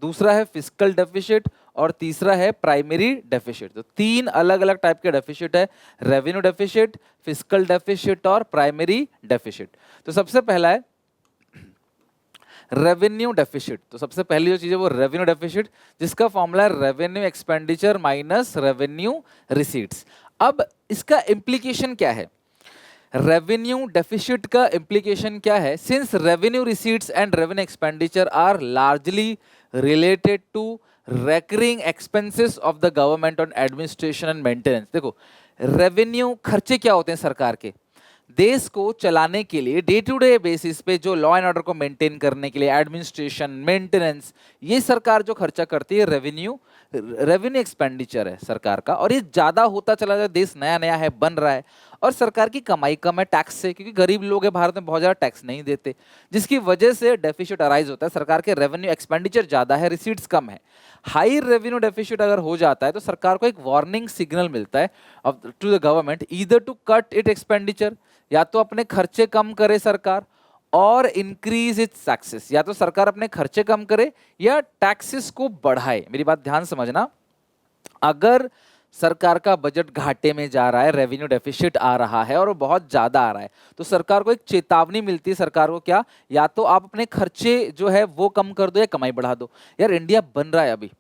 दूसरा है फिस्कल डेफिसिट और तीसरा है प्राइमरी डेफिसिट। तो तीन अलग अलग टाइप के डेफिसिट है, रेवेन्यू डेफिसिट, फिस्कल डेफिसिट और प्राइमरी डेफिसिट। तो सबसे पहला है रेवेन्यू डेफिसिट। तो सबसे पहली जो चीज है वो रेवेन्यू डेफिसिट, जिसका फॉर्मूला है revenue expenditure minus revenue receipts. अब इसका इम्प्लीकेशन क्या है? रेवेन्यू डेफिसिट का इम्प्लीकेशन क्या है? Since revenue receipts and revenue expenditure are largely related to recurring expenses of the government on administration and maintenance। देखो, रेवेन्यू खर्चे क्या होते हैं सरकार के? देश को चलाने के लिए डे टू डे बेसिस पे जो लॉ एंड ऑर्डर को मेंटेन करने के लिए एडमिनिस्ट्रेशन, मेंटेनेंस, ये सरकार जो खर्चा करती है रेवेन्यू एक्सपेंडिचर है सरकार का। और ये ज्यादा होता चला जाए, देश नया नया है, बन रहा है और सरकार की कमाई कम है टैक्स से, क्योंकि गरीब लोग हैं भारत में, बहुत ज्यादा टैक्स नहीं देते, जिसकी वजह से डेफिसिट अराइज होता है। सरकार के रेवेन्यू एक्सपेंडिचर ज्यादा है, रिसीट्स कम है। हाई रेवेन्यू डेफिसिट अगर हो जाता है तो सरकार को एक वार्निंग सिग्नल मिलता है to the government, either to cut it expenditure, या तो अपने खर्चे कम करे सरकार, और इंक्रीज इट्स टैक्सेस, या तो सरकार अपने खर्चे कम करे या टैक्सेस को बढ़ाए। मेरी बात ध्यान समझना, अगर सरकार का बजट घाटे में जा रहा है, रेवेन्यू डेफिसिट आ रहा है और वो बहुत ज्यादा आ रहा है, तो सरकार को एक चेतावनी मिलती है। सरकार को क्या? या तो आप अपने खर्चे जो है वो कम कर दो या कमाई बढ़ा दो। यार, इंडिया बन रहा है अभी,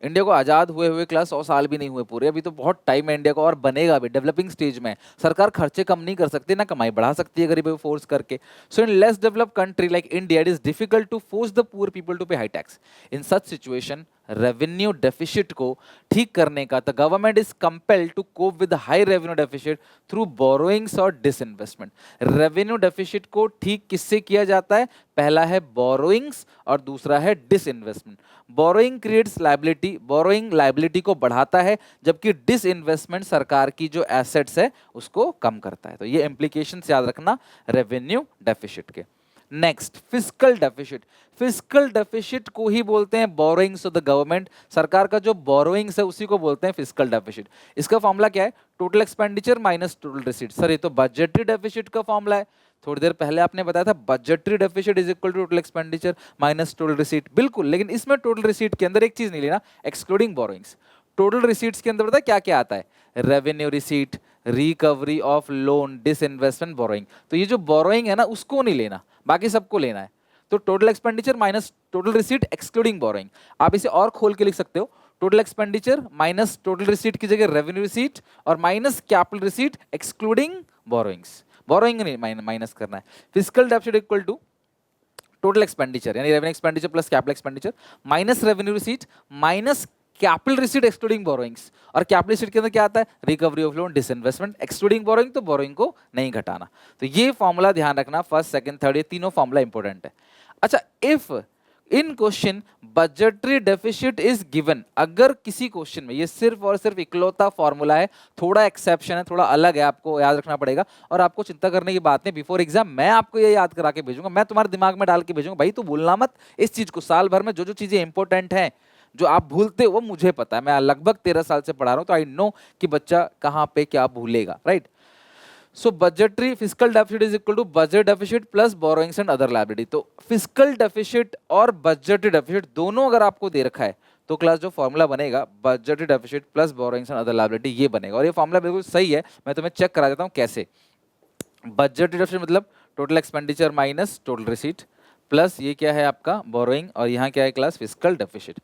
इंडिया को आजाद हुए हुए क्लास 100 साल भी नहीं हुए पूरे, अभी तो बहुत टाइम है इंडिया को, और बनेगा भी, डेवलपिंग स्टेज में। सरकार खर्चे कम नहीं कर सकती ना कमाई बढ़ा सकती है गरीबों को फोर्स करके। So in less developed country like India it is difficult to force the poor people to pay high tax. In such situation revenue deficit को ठीक करने का the government is compelled to cope with high revenue deficit through borrowings और disinvestment. Revenue deficit को ठीक किससे किया जाता है? पहला है बोरोइंग्स और दूसरा है disinvestment. Borrowing creates liability, borrowing liability को बढ़ाता है, जबकि डिसइन्वेस्टमेंट सरकार की जो एसेट्स है उसको कम करता है। तो ये इंप्लीकेशंस याद रखना रेवेन्यू डेफिसिट के। Next, fiscal deficit. Fiscal deficit को ही बोलते हैं बोरोइंग्स ऑफ द गवर्नमेंट, सरकार का जो बोरोइंग्स है उसी को बोलते हैं फिस्कल डेफिसिट। इसका फॉर्मूला क्या है? Total expenditure minus total receipt. Sir, ये तो बजटरी डेफिसिट का फॉर्मूला है, थोड़ी देर पहले आपने बताया था budgetary deficit is equal to total expenditure minus total receipt. बिल्कुल, लेकिन इसमें टोटल रिसीट के अंदर एक चीज नहीं लेना, एक्सक्लूडिंग बोरोइंग्स। टोटल रिसीट्स के अंदर पता है क्या क्या आता है? Revenue receipt, recovery of loan, disinvestment, borrowing. तो ये जो बोरोइंग है ना उसको नहीं लेना, बाकी सबको लेना है। तो total expenditure minus total receipt excluding borrowing. आप इसे और खोल के लिख सकते हो, total expenditure minus total receipt की जगह रेवेन्यू रिसीट और minus capital receipt excluding borrowings. Borrowing नहीं माइनस करना है। Fiscal deficit equal to total expenditure यानी revenue expenditure plus capital expenditure minus revenue receipt minus capital receipt excluding borrowings. और capital receipt के अंदर क्या आता है? Recovery of loan, disinvestment, excluding borrowing, तो बोरोइंग को नहीं घटाना। तो ये फॉर्मूला ध्यान रखना, फर्स्ट सेकंड थर्ड ये तीनों फॉर्मूला इंपॉर्टेंट है। अच्छा, if in question budgetary deficit is given, अगर किसी क्वेश्चन में, ये सिर्फ और सिर्फ इकलौता फॉर्मूला है, थोड़ा एक्सेप्शन है, थोड़ा अलग है, आपको याद रखना पड़ेगा। और आपको चिंता करने की बात नहीं, बिफोर एग्जाम मैं आपको ये याद करा के भेजूंगा, मैं तुम्हारे दिमाग में डाल के भेजूंगा, भाई तू भूलना मत इस चीज को। साल भर में जो जो चीजें इंपॉर्टेंट हैं, जो आप भूलते हो वो मुझे पता है, मैं लगभग 13 साल से पढ़ा रहा हूं, तो आई नो कि बच्चा कहाँ पे क्या भूलेगा, right. So budgetary physical deficit is equal to budget deficit plus borrowings and other liability. तो फिजिकल डेफिसिट और बजटरी डेफिसिट दोनों अगर आपको दे रखा है तो क्लास जो फॉर्मूला बनेगा budgetary deficit plus borrowings and other liability, ये बनेगा। और ये फॉर्मूला बिल्कुल सही है, मैं तुम्हें चेक करा देता हूं कैसे। बजटरी डेफिसिट मतलब total expenditure minus total receipt, plus ये क्या है आपका बोरोइंग, और यहाँ क्या है क्लास फिजिकल डेफिसिट।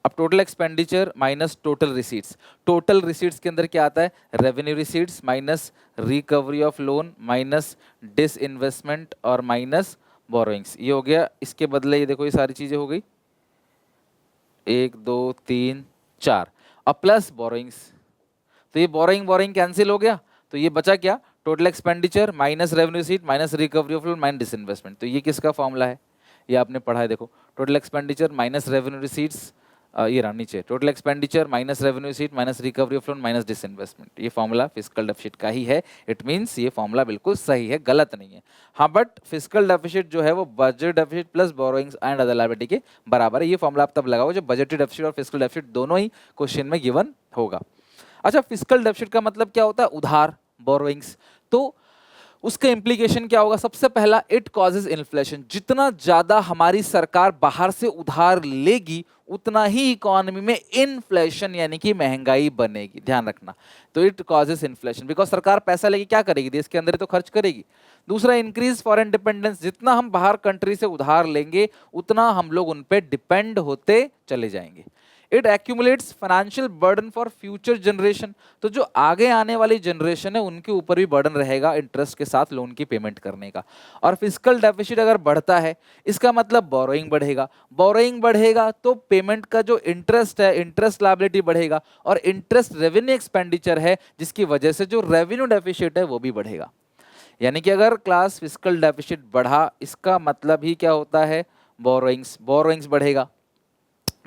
अब total expenditure minus total receipts, total receipts के अंदर क्या आता है, revenue receipts minus recovery of loan minus disinvestment और माइनस बोरोइंग्स, ये हो गया। इसके बदले ये देखो ये सारी चीजें हो गई, 1 2 3 4, अब प्लस बोरोइंग्स, तो ये बोरोइंग बोरोइंग कैंसिल हो गया, तो ये बचा क्या, total expenditure minus revenue receipt minus recovery of loan minus disinvestment. तो ये किसका फॉर्मूला है, ये आपने पढ़ा है, देखो total expenditure minus revenue receipts, ये रहा नीचे, total expenditure minus revenue receipt minus recovery of loan minus disinvestment, ये फॉर्मूला फिजिकल डेफिसिट का ही है। इट मींस ये फॉर्मूला बिल्कुल सही है, गलत नहीं है। हाँ बट फिजिकल डेफिसिट जो है वो budget deficit plus borrowings and other liability के बराबर है। ये फॉर्मूला आप तब लगाओ जब बजटरी डेफिसिट और फिजिकल डेफिसिट दोनों ही क्वेश्चन में गिवन होगा। अच्छा, फिजिकल डेफिसिट का मतलब क्या होता है, उधार, बोरोइंग्स। तो उसका इम्प्लीकेशन क्या होगा, सबसे पहला इट कॉजेज इन्फ्लेशन, जितना ज्यादा हमारी सरकार बाहर से उधार लेगी उतना ही इकोनॉमी में इन्फ्लेशन यानी कि महंगाई बनेगी, ध्यान रखना। तो इट कॉजेज इन्फ्लेशन बिकॉज सरकार पैसा लेके क्या करेगी, देश के अंदर ही तो खर्च करेगी। दूसरा इंक्रीज फॉरेन डिपेंडेंस, जितना हम बाहर कंट्री से उधार लेंगे उतना हम लोग उन पे डिपेंड होते चले जाएंगे। It accumulates financial burden for future generation, तो जो आगे आने वाली जनरेशन है उनके ऊपर भी बर्डन रहेगा इंटरेस्ट के साथ लोन की पेमेंट करने का। और फिजिकल डेफिसिट अगर बढ़ता है इसका मतलब बोरोइंग बढ़ेगा, बोरोइंग बढ़ेगा तो पेमेंट का जो इंटरेस्ट है, इंटरेस्ट लायबिलिटी बढ़ेगा, और इंटरेस्ट रेवेन्यू एक्सपेंडिचर है जिसकी वजह से जो रेवेन्यू डेफिसिट है वो भी बढ़ेगा। यानी कि अगर क्लास फिजिकल डेफिसिट बढ़ा इसका मतलब ही क्या होता है, बोरोइंग्स, बोरोइंग्स बढ़ेगा।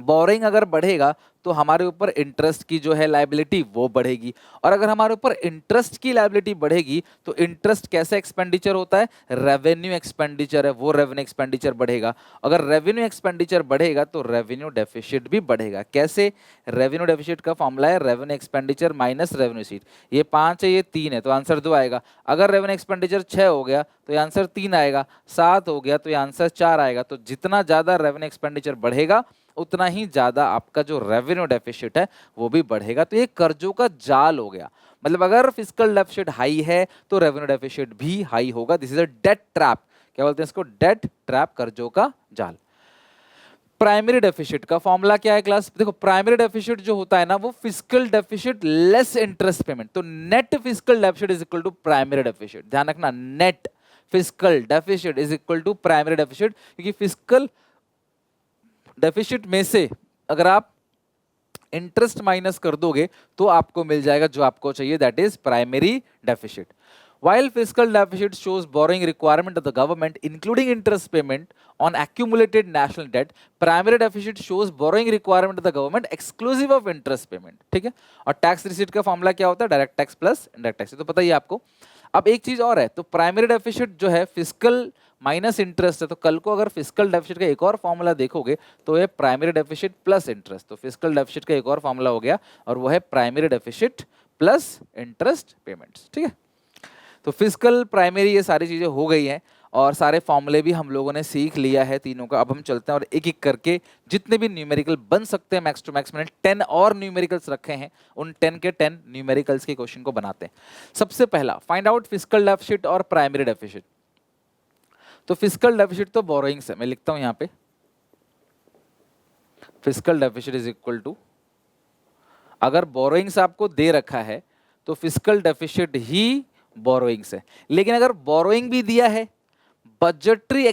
बोरिंग अगर बढ़ेगा तो हमारे ऊपर इंटरेस्ट की जो है लायबिलिटी वो बढ़ेगी, और अगर हमारे ऊपर इंटरेस्ट की लायबिलिटी बढ़ेगी तो इंटरेस्ट कैसे एक्सपेंडिचर होता है, रेवेन्यू एक्सपेंडिचर है, वो रेवेन्यू एक्सपेंडिचर बढ़ेगा। अगर रेवेन्यू एक्सपेंडिचर बढ़ेगा तो रेवेन्यू डेफिसिट भी बढ़ेगा। कैसे, रेवेन्यू डेफिसिट का फॉर्मूला है revenue expenditure minus revenue seat, ये 5 है ये 3 है तो आंसर 2 आएगा। अगर रेवेन्यू एक्सपेंडिचर 6 हो गया तो ये आंसर 3 आएगा, 7 हो गया तो ये आंसर 4 आएगा। तो जितना ज्यादा रेवेन्यू एक्सपेंडिचर बढ़ेगा उतना ही ज्यादा आपका जो रेवेन्यू डेफिसिट है वो भी बढ़ेगा। तो ये कर्जों का जाल हो गया, मतलब अगर फिजिकल डेफिसिट हाई है तो रेवेन्यू डेफिसिट भी हाई होगा। This is a debt trap, क्या बोलते हैं इसको, डेट ट्रैप, कर्जों का जाल। प्राइमरी डेफिसिट का फॉर्मूला क्या है क्लास, देखो प्राइमरी डेफिसिट जो होता है ना वो fiscal deficit less interest payment, तो net fiscal deficit is equal to primary deficit. ध्यान रखना, net fiscal deficit is equal to primary deficit, क्योंकि फिजिकल डेफिसिट में से अगर आप इंटरेस्ट माइनस कर दोगे तो आपको मिल जाएगा जो आपको चाहिए, that is primary deficit. While fiscal deficit shows borrowing requirement of the government, including interest payment on accumulated national debt, primary deficit shows borrowing requirement of the government exclusive of interest payment. ठीक है, और tax receipt का formula क्या होता है, direct tax plus indirect tax, तो पता ही है आपको। अब एक चीज और है, तो प्राइमरी डेफिसिट जो है फिजिकल माइनस इंटरेस्ट है, तो कल को अगर फिजिकल डेफिसिट का एक और फॉर्मूला देखोगे तो ये प्राइमरी डेफिसिट प्लस इंटरेस्ट, तो फिजिकल डेफिसिट का एक और फॉर्मूला हो गया और वो है primary deficit plus interest payments. ठीक है, तो फिजिकल प्राइमरी ये सारी चीजें हो गई हैं और सारे फॉर्मूले भी हम लोगों ने सीख लिया है तीनों का। अब हम चलते हैं और एक एक करके जितने भी न्यूमेरिकल बन सकते हैं मैक्स टू मैक्स, मैंने 10 और न्यूमेरिकल्स रखे हैं, उन 10 के 10 न्यूमेरिकल्स के क्वेश्चन को बनाते हैं। सबसे पहला, फाइंड आउट फिजिकल डेफिसिट और प्राइमरी डेफिसिट। तो फिजिकल डेफिसिट तो बोरोइंग्स है, मैं लिखता हूं यहां पे, physical deficit is equal to, अगर बोरोइंग्स आपको दे रखा है तो फिजिकल डेफिसिट ही बोरोइंग्स है। लेकिन अगर बोरोइंग भी दिया है, बजटरी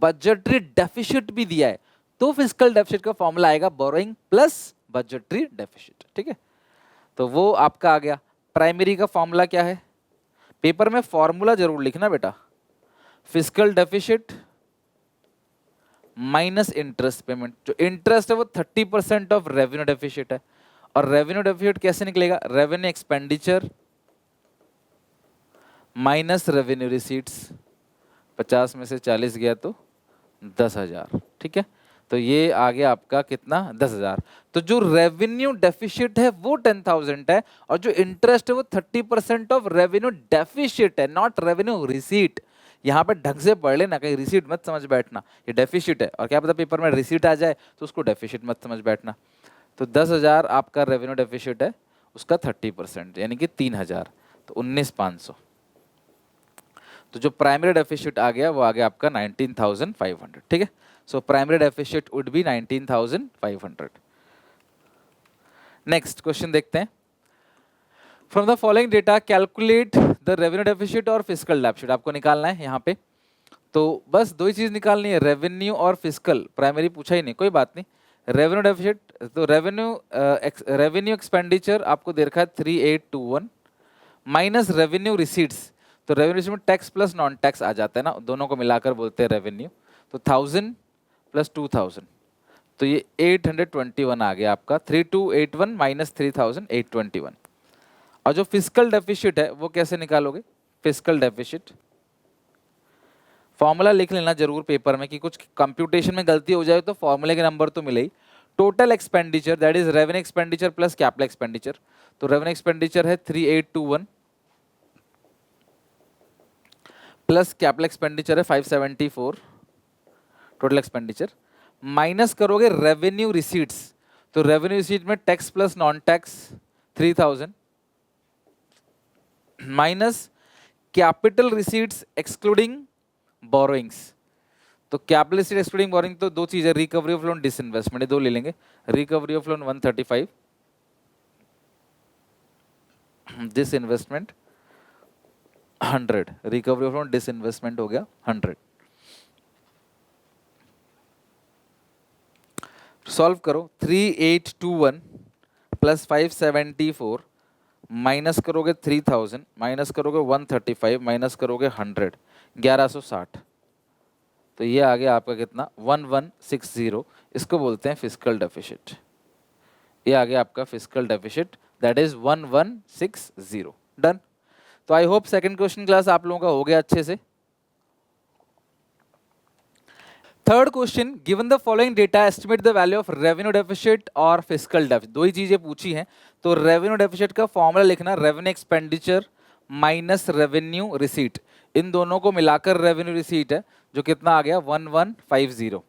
बजटरी डेफिसिट भी दिया है, तो फिजिकल डेफिसिट का फॉर्मूला आएगा बोरोइंग प्लस बजटरी डेफिसिट। ठीक है, तो वो आपका आ गया। प्राइमरी का फॉर्मूला क्या है, पेपर में फॉर्मूला जरूर लिखना बेटा, physical deficit minus interest payment. जो इंटरेस्ट है वो 30% ऑफ रेवेन्यू डेफिसिट है, और रेवेन्यू डेफिसिट कैसे निकलेगा? Revenue expenditure minus revenue receipts. 50 में से 40 गया तो 10,000, ठीक है। तो ये आ गया आपका कितना? 10,000। तो जो रेवेन्यू डेफिसिट है वो 10,000 है, और जो इंटरेस्ट है वो 30% ऑफ रेवेन्यू डेफिसिट है, नॉट रेवेन्यू रिसीट। यहाँ पे ढंग से पढ़ लेना, कहीं रिसीट मत समझ बैठना। ये डेफिसिट है, और क्या पता पेपर में रिसीट आ जाए तो उसको डेफिसिट मत समझ बैठना। तो 10,000 आपका रेवेन्यू डेफिसिट है, उसका 30% यानी कि 3,000, तो 19,500। तो जो प्राइमरी डेफिसिट आ गया वो आ गया आपका 19,500, ठीक है। So primary deficit would be 19,500। Next question देखते हैं। From the following data calculate the revenue deficit और फिस्कल डेफिसिट। आपको निकालना है यहाँ पे, तो बस दो ही चीज निकालनी है, रेवेन्यू और फिस्कल। प्राइमरी पूछा ही नहीं, कोई बात नहीं। रेवेन्यू डेफिसिट, तो रेवेन्यू एक्सपेंडिचर आपको दे रखा है 3821 माइनस रेवेन्यू रिसीट्स। तो रेवेन्यू रिसीट में टैक्स प्लस नॉन टैक्स आ जाता है ना, दोनों को मिलाकर बोलते हैं रेवेन्यू। तो 1000 प्लस 2000, तो ये 821 आ गया आपका। 3281 माइनस 3821। और जो फिस्कल डेफिसिट है वो कैसे निकालोगे? फिस्कल डेफिसिट फॉर्मूला लिख लेना जरूर पेपर में, कि कुछ कंप्यूटेशन में गलती हो जाए तो फॉर्मूले के नंबर तो मिले ही। Total expenditure that is revenue expenditure plus capital expenditure. तो रेवेन्यू एक्सपेंडिचर है 3821 प्लस कैपिटल एक्सपेंडिचर है 574, टोटल एक्सपेंडिचर माइनस करोगे रेवेन्यू रिसीट्स। तो रेवेन्यू रिसीट में tax plus non tax 3000 minus capital receipts excluding borrowings. तो कैपिटल रिसीट एक्सक्लूडिंग बोरोइंग तो दो चीजें, रिकवरी ऑफ लोन, डिसइन्वेस्टमेंट, ये दो ले लेंगे। Recovery of loan 135, disinvestment 100। Recovery of loan disinvestment हो गया 100। सॉल्व करो। 3821 प्लस 574 माइनस करोगे 3000 माइनस करोगे 135 माइनस करोगे 100, 1160। तो ये आ गया आपका कितना? 1160। इसको बोलते हैं फिस्कल डेफिसिट। ये आ गया आपका fiscal deficit, that is 1160। Done. तो I hope second question class आप लोगों का हो गया अच्छे से। Third question, given the following data estimate the value of revenue deficit और फिस्कल डेफिसिट। दो ही चीजें पूछी हैं, तो रेवेन्यू डेफिसिट का फॉर्मूला लिखना, revenue expenditure minus revenue receipt. इन दोनों को मिलाकर रेवेन्यू रिसीट है, जो कितना आ गया? 1150।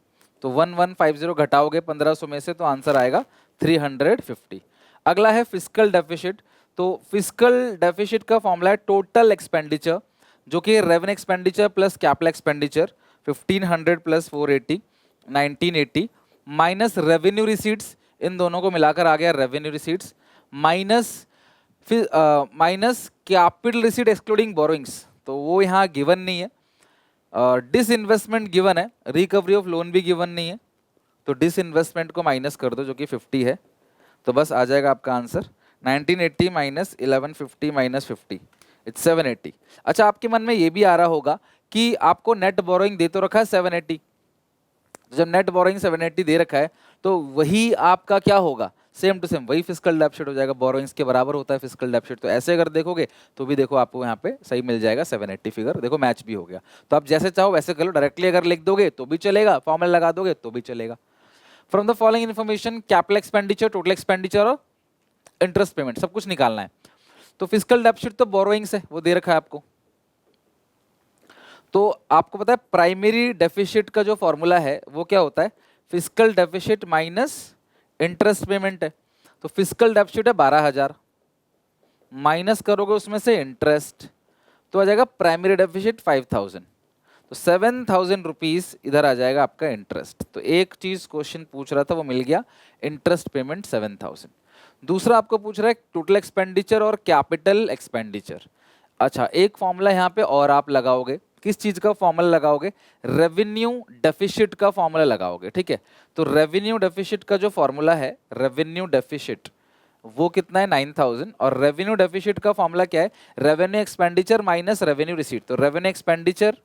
तो 1150 घटाओगे 1500 में से तो आंसर आएगा 350। अगला है फिस्कल डेफिसिट। तो फिस्कल डेफिसिट का फॉर्मूला है टोटल एक्सपेंडिचर, जो कि revenue expenditure plus capital expenditure 1500 plus 480 1980 minus revenue receipts. इन दोनों को मिलाकर आ गया revenue receipts minus capital receipt excluding borrowings. तो वो यहाँ गिवन नहीं है। डिसइन्वेस्टमेंट गिवन है, रिकवरी ऑफ लोन भी गिवन नहीं है, तो डिसइन्वेस्टमेंट को माइनस कर दो जो कि 50 है। तो बस आ जाएगा आपका आंसर 1980 माइनस 1150 माइनस 50, इट्स 780। अच्छा, आपके मन में ये भी आ रहा होगा कि आपको नेट बोरोइंग दे तो रखा है 780। जब नेट बोरोइंग 780 दे रखा है तो वही आपका क्या होगा? सेम टू सेम वही फिस्कल डेफिसिट हो जाएगा, बोरोइंग्स के बराबर होता है फिस्कल डेफिसिट। तो ऐसे अगर देखोगे तो भी देखो आपको यहाँ पे सही मिल जाएगा 780 फिगर, देखो मैच भी हो गया। तो आप जैसे चाहो वैसे कर लो, डायरेक्टली अगर लिख दोगे तो भी चलेगा, फॉर्मूला लगा दोगे तो भी चलेगा। From the following information capital expenditure, total expenditure और इंटरेस्ट पेमेंट सब कुछ निकालना है। तो फिस्कल डेफिसिट तो बोरोइंग्स है, वो दे रखा है आपको। तो आपको पता है प्राइमरी डेफिसिट का जो फॉर्मूला है वो क्या होता है? Fiscal deficit minus interest payment है। तो फिस्कल डेफिसिट है 12,000, माइनस करोगे उसमें से इंटरेस्ट, तो आ जाएगा प्राइमरी डेफिसिट 5,000। तो 7,000 रुपीज इधर आ जाएगा आपका इंटरेस्ट। तो एक चीज क्वेश्चन पूछ रहा था वो मिल गया, इंटरेस्ट पेमेंट 7,000। दूसरा आपको पूछ रहा है टोटल एक्सपेंडिचर और कैपिटल एक्सपेंडिचर। अच्छा, एक फॉर्मूला यहाँ पे और आप लगाओगे, किस चीज का फॉर्मूला लगाओगे? रेवेन्यू डेफिसिट का फॉर्मूला लगाओगे, ठीक है। तो रेवेन्यू डेफिसिट का जो फॉर्मूला है, रेवेन्यू डेफिसिट वो कितना है? 9,000। और रेवेन्यू डेफिसिट का फॉर्मूला क्या है? Revenue expenditure minus revenue receipt. तो रेवेन्यू एक्सपेंडिचर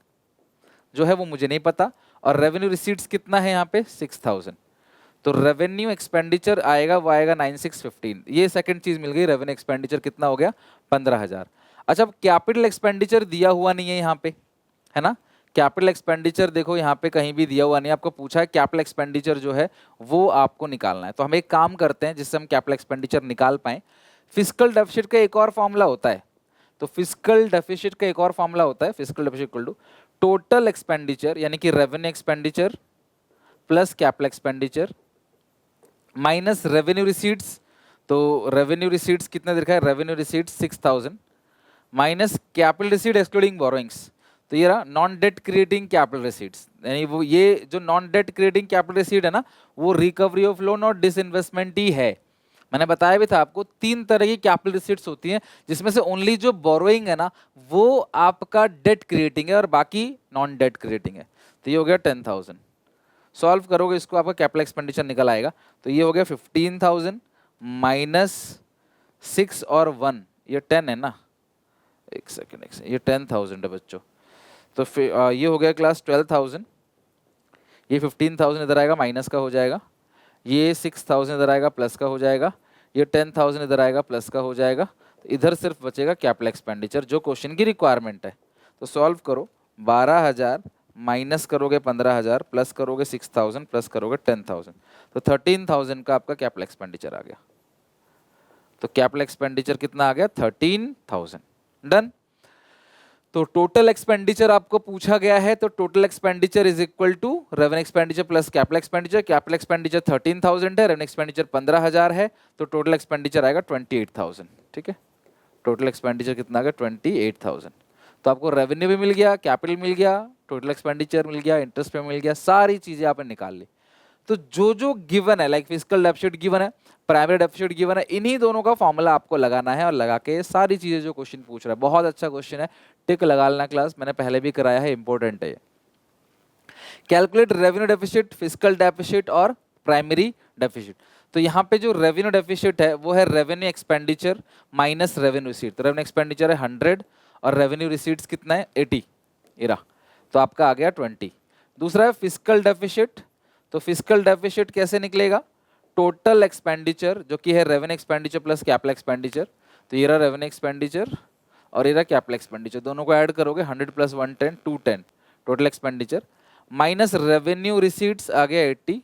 जो है वो मुझे नहीं पता, और रेवेन्यू रिसीट्स कितना है यहाँ पे 6000। तो रेवेन्यू एक्सपेंडिचर आएगा वो आएगा 9615। ये सेकंड चीज मिल गई, रेवेन्यू एक्सपेंडिचर कितना हो गया 15000। अच्छा, अब कैपिटल एक्सपेंडिचर दिया हुआ नहीं है यहाँ पे, है ना। कैपिटल एक्सपेंडिचर देखो यहाँ पे कहीं भी दिया हुआ नहीं है, आपको पूछा है कैपिटल एक्सपेंडिचर जो है वो आपको निकालना है। तो हम एक काम करते हैं जिससे हम कैपिटल एक्सपेंडिचर निकाल पाए। फिस्कल डेफिसिट का एक और फॉर्मूला होता है, तो फिस्कल डेफिसिट का एक और फॉर्मूला होता है, fiscal deficit equal to total expenditure यानी कि revenue expenditure plus capital expenditure minus revenue receipts. तो रेवेन्यू रिसीट्स कितना दिखा है, revenue receipts 6000 minus capital receipt excluding borrowings. तो ये रहा non debt creating capital receipts, यानी वो ये जो non debt creating capital receipt है ना, वो रिकवरी ऑफ लोन और डिसइन्वेस्टमेंट ही है। मैंने बताया भी था आपको 3 तरह की कैपिटल रिसीट्स होती हैं, जिसमें से ओनली जो बोरोइंग है ना वो आपका डेट क्रिएटिंग है और बाकी नॉन डेट क्रिएटिंग है। तो ये हो गया 10000। सॉल्व करोगे इसको आपका कैपिटल एक्सपेंडिचर निकल आएगा। तो ये हो गया 15000 माइनस 6 और 1, ये 10 है ना, एक सेकेंड ये 10000 है बच्चों। तो फिर ये हो गया क्लास 12000, ये 15000 इधर आएगा माइनस का हो जाएगा, ये 6000 इधर आएगा प्लस का हो जाएगा, ये 10000 इधर आएगा प्लस का हो जाएगा। तो इधर सिर्फ बचेगा कैपिटल एक्सपेंडिचर जो क्वेश्चन की रिक्वायरमेंट है। तो सॉल्व करो, 12000 माइनस करोगे 15000 प्लस करोगे 6000 प्लस करोगे 10000, तो 13000 का आपका कैपिटल एक्सपेंडिचर आ गया। तो कैपिटल एक्सपेंडिचर कितना आ गया 13000। डन। तो टोटल एक्सपेंडिचर आपको पूछा गया है, तो total expenditure is equal to revenue expenditure plus capital expenditure. Capital expenditure 13000 है, रेवेन्यू एक्सपेंडिचर 15000 है, तो टोटल एक्सपेंडिचर आएगा 28000। ठीक है, टोटल एक्सपेंडिचर कितना आ गया 28000। तो आपको रेवेन्यू भी मिल गया, कैपिटल मिल गया, टोटल एक्सपेंडिचर मिल गया, इंटरेस्ट पे मिल गया, सारी चीजें आपने निकाल ली। तो जो जो गिवन है, लाइक फिस्कल डेफिसिट गिवन है, प्राइमरी डेफिसिट गिवन है, इन्हीं दोनों का फॉर्मूला आपको लगाना है और लगा के सारी चीजें जो क्वेश्चन पूछ रहा है, बहुत अच्छा क्वेश्चन है, टिक लगा लेना क्लास, मैंने पहले भी कराया है, इंपॉर्टेंट है ये। Calculate revenue deficit, fiscal deficit और प्राइमरी डेफिसिट। तो यहाँ पे जो रेवेन्यू डेफिसिट है वो है revenue expenditure minus revenue receipt. तो रेवेन्यू एक्सपेंडिचर है 100 और रेवेन्यू रिसीट्स कितना है 80 इरा, तो आपका आ गया 20। दूसरा है फिस्कल डेफिसिट। तो फिस्कल डेफिसिट कैसे निकलेगा, टोटल एक्सपेंडिचर जो कि है revenue expenditure plus capital expenditure. तो ये रहा रेवेन्यू एक्सपेंडिचर और ये रहा कैपिटल एक्सपेंडिचर, दोनों को ऐड करोगे 100 plus 110 210 total expenditure minus revenue receipts आ गया 80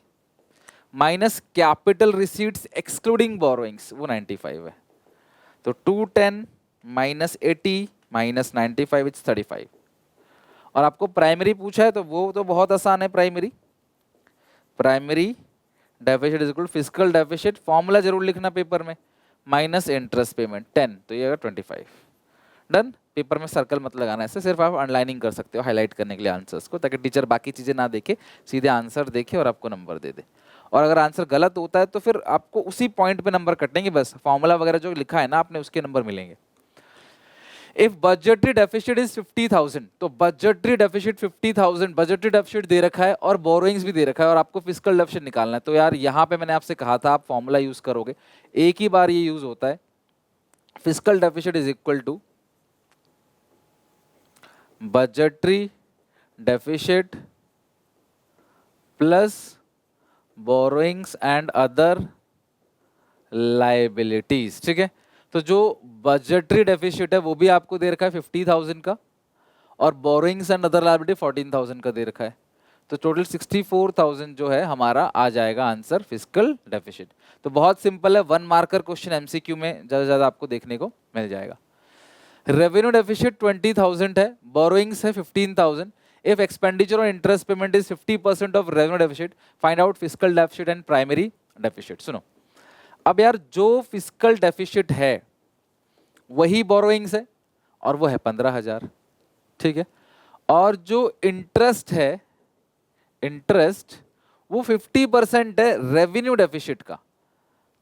minus capital receipts excluding borrowings वो 95 है। तो 210 माइनस 80 माइनस 95 इट्स 35। और आपको प्राइमरी पूछा है तो वो तो बहुत आसान है। Primary deficit is equal to fiscal deficit, formula जरूर लिखना पेपर में, माइनस इंटरेस्ट पेमेंट 10, तो ये 25। डन। पेपर में सर्कल मत लगाना, ऐसे सिर्फ आप अंडरलाइनिंग कर सकते हो हाईलाइट करने के लिए आंसर्स को, ताकि टीचर बाकी चीजें ना देखे, सीधे आंसर देखे और आपको नंबर दे दे। और अगर आंसर गलत होता है तो फिर आपको उसी पॉइंट पे नंबर कटेंगे, बस फॉर्मूला वगैरह जो लिखा है ना आपने उसके नंबर मिलेंगे। इफ बजटरी डेफिसिट इज 50,000, तो बजटरी डेफिसिट 50,000 बजटरी डेफिसिट दे रखा है और बोरोइंग्स भी दे रखा है और आपको फिस्कल डेफिसिट निकालना है। तो यार यहाँ पे मैंने आपसे कहा था आप फॉर्मूला यूज करोगे, एक ही बार ये यूज होता है। Fiscal deficit is equal to budgetary deficit plus borrowings and other liabilities. ठीक है, तो जो बजटरी डेफिसिट है वो भी आपको दे रखा है 50,000 का और बोरोइंग्स एंड अदर लायबिलिटी 14,000 का दे रखा है। तो टोटल 64,000 जो है हमारा आ जाएगा आंसर फिस्कल डेफिसिट। तो बहुत सिंपल है, 1 मार्कर क्वेश्चन एमसीक्यू में ज्यादा ज्यादा आपको देखने को मिल जाएगा। रेवेन्यू डेफिसिट 20,000 है, बोरोइंग्स है 15,000। इफ एक्सपेंडिचर और interest payment is 50% of revenue deficit, find out fiscal deficit and primary deficit. सुनो अब यार, जो फिस्कल डेफिसिट है वही बोरोइंग्स है और वो है 15,000। ठीक है, और जो इंटरेस्ट है, इंटरेस्ट वो 50% है रेवेन्यू डेफिसिट का।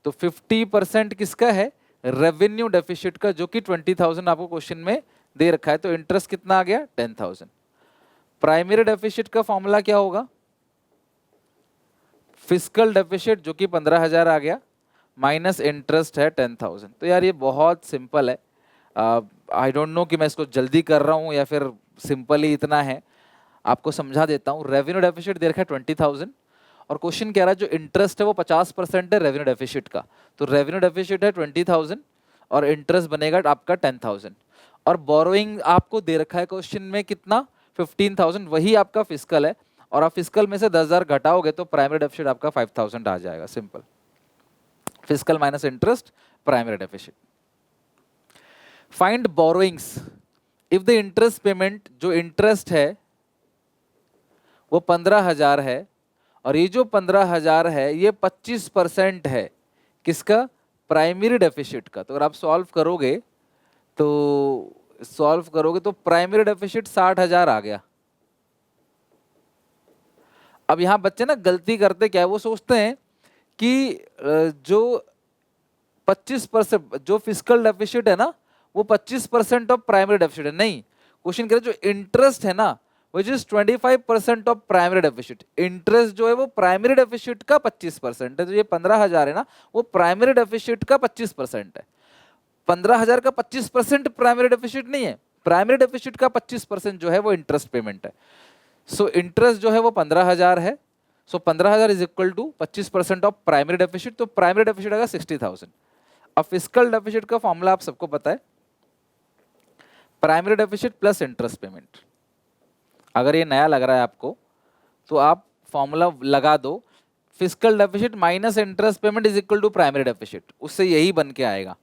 तो 50% किसका है, रेवेन्यू डेफिसिट का, जो कि 20,000 आपको क्वेश्चन में दे रखा है। तो इंटरेस्ट कितना आ गया 10,000। प्राइमरी डेफिसिट का फॉर्मूला क्या होगा, फिस्कल डेफिसिट जो कि 15,000 आ गया माइनस इंटरेस्ट है 10,000। तो यार ये बहुत सिंपल है। आई डोंट नो कि मैं इसको जल्दी कर रहा हूँ या फिर सिंपल ही इतना है। आपको समझा देता हूँ। रेवेन्यू डेफिसिट दे रखा है 20,000 और क्वेश्चन कह रहा है जो इंटरेस्ट है वो 50% है रेवेन्यू डेफिसिट का। तो रेवेन्यू डेफिसिट है 20,000 और इंटरेस्ट बनेगा आपका 10,000 और बोरोइंग आपको दे रखा है क्वेश्चन में कितना 15,000, वही आपका फिस्कल है और आप फिस्कल में से 10,000 घटाओगे तो प्राइमरी डेफिसिट आपका 5,000 आ जाएगा। Simple, fiscal minus interest, primary deficit. Find borrowings if the interest payment, जो इंटरेस्ट है वो 15,000 है और ये जो 15,000 है ये 25% है किसका, प्राइमरी डेफिसिट का। तो अगर आप सॉल्व करोगे तो प्राइमरी डेफिसिट 60,000 आ गया। अब यहां बच्चे ना गलती करते क्या है, वो सोचते हैं कि जो 25% जो फिस्कल डेफिसिट है ना वो 25% ऑफ प्राइमरी डेफिसिट है। नहीं, क्वेश्चन कह रहे जो इंटरेस्ट है ना which is 25% of primary deficit. Interest जो है वो प्राइमरी डेफिसिट का 25% है। तो ये 15,000 है ना वो प्राइमरी डेफिसिट का 25% है। 15,000 का 25% प्राइमरी डेफिसिट नहीं है, प्राइमरी डेफिसिट का 25% जो है वो इंटरेस्ट पेमेंट है। सो इंटरेस्ट जो है वो 15,000 है। So 15,000 is equal to 25% of primary deficit, तो प्राइमरी डेफिसिट आएगा 60,000। अब फिस्कल डेफिसिट का फॉर्मूला आप सबको पता है, primary deficit plus interest payment. अगर ये नया लग रहा है आपको तो आप फॉर्मूला लगा दो, fiscal deficit minus interest payment is equal to primary deficit, उससे यही बन के आएगा।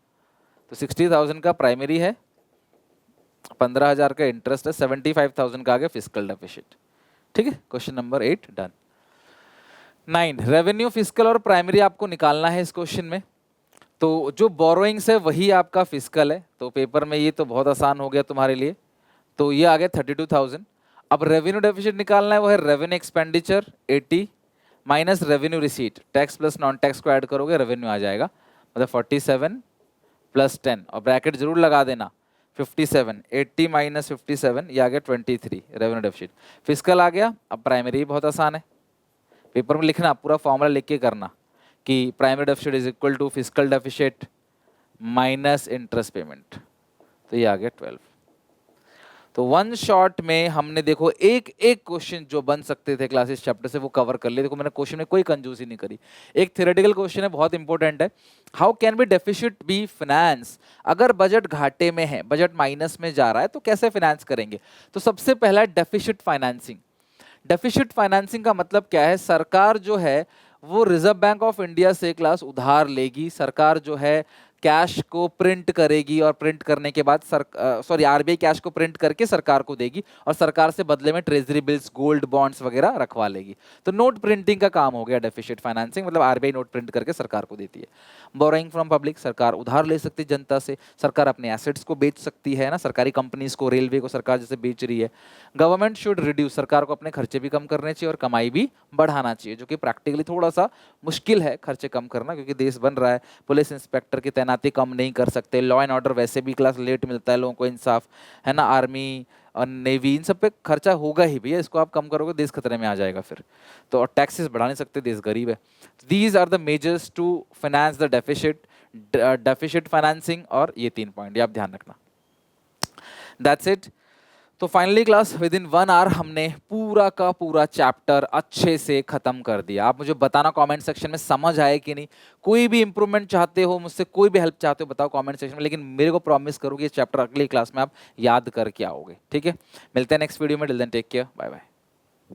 तो 60,000 का प्राइमरी है, 15,000 का इंटरेस्ट है, 75,000 का आ गया फिस्कल डेफिसिट। ठीक है, question number 8 done. 9 revenue, fiscal और प्राइमरी आपको निकालना है इस क्वेश्चन में। तो जो बोरोइंग्स है वही आपका फिस्कल है, तो पेपर में ये तो बहुत आसान हो गया तुम्हारे लिए। तो ये आ गया 32,000। अब रेवेन्यू डेफिसिट निकालना है, वो है revenue expenditure 80 minus revenue receipt, tax plus non tax को ऐड करोगे रेवेन्यू आ जाएगा, मतलब 47 प्लस 10 और ब्रैकेट जरूर लगा देना 57, 80 माइनस 57 ये आ गया 23 रेवेन्यू डेफिसिट। फिस्कल आ गया। अब प्राइमरी बहुत आसान है, पेपर में लिखना पूरा फॉर्मूला लिख के करना कि primary deficit is equal to fiscal deficit minus interest payment, तो ये आ गया 12। तो वन शॉट में हमने देखो एक एक क्वेश्चन जो बन सकते थे क्लासेस चैप्टर से वो कवर कर लिए। देखो मैंने क्वेश्चन में कोई कंजूसी नहीं करी। एक थ्योरेटिकल क्वेश्चन है, बहुत इंपॉर्टेंट है, how can be deficit be finance. अगर बजट घाटे में है, बजट माइनस में जा रहा है तो कैसे फाइनेंस करेंगे। तो सबसे पहला है डेफिसिट फाइनेंसिंग। डेफिसिट फाइनेंसिंग का मतलब क्या है, सरकार जो है वो रिजर्व बैंक ऑफ इंडिया से क्लास उधार लेगी, सरकार जो है कैश को प्रिंट करेगी और प्रिंट करने के बाद आरबीआई कैश को प्रिंट करके सरकार को देगी और सरकार से बदले में ट्रेजरी बिल्स, गोल्ड बॉन्ड्स वगैरह रखवा लेगी। तो नोट प्रिंटिंग का काम हो गया डेफिसिट फाइनेंसिंग, मतलब आरबीआई नोट प्रिंट करके सरकार को देती है। बोरोइंग फ्रॉम पब्लिक, सरकार उधार ले सकती है जनता से, सरकार अपने एसेट्स को बेच सकती है ना, सरकारी कंपनीज को, रेलवे को सरकार जैसे बेच रही है। गवर्नमेंट शुड रिड्यूस, सरकार को अपने खर्चे भी कम करने चाहिए और कमाई भी बढ़ाना चाहिए, जो कि प्रैक्टिकली थोड़ा सा मुश्किल है खर्चे कम करना, क्योंकि देश बन रहा है। पुलिस इंस्पेक्टर की तैनाती कम नहीं कर सकते, लॉ एंड ऑर्डर वैसे भी क्लास लेट मिलता है लोगों को इंसाफ, है ना, आर्मी और नेवी इन सब पे खर्चा होगा ही भैया, इसको आप कम करोगे देश खतरे में आ जाएगा फिर। तो और टैक्सेस बढ़ा नहीं सकते, देश गरीब है। These are the measures to finance the deficit, deficit financing, और ये 3 पॉइंट ये आप ध्यान रखना। That's it. तो finally class within 1 hour हमने पूरा का पूरा चैप्टर अच्छे से खत्म कर दिया। आप मुझे बताना कमेंट सेक्शन में समझ आए कि नहीं, कोई भी इंप्रूवमेंट चाहते हो, मुझसे कोई भी हेल्प चाहते हो बताओ कमेंट सेक्शन में, लेकिन मेरे को प्रॉमिस करो कि ये चैप्टर अगली क्लास में आप याद करके आओगे। ठीक है, मिलते हैं नेक्स्ट वीडियो में, till then take care, bye bye.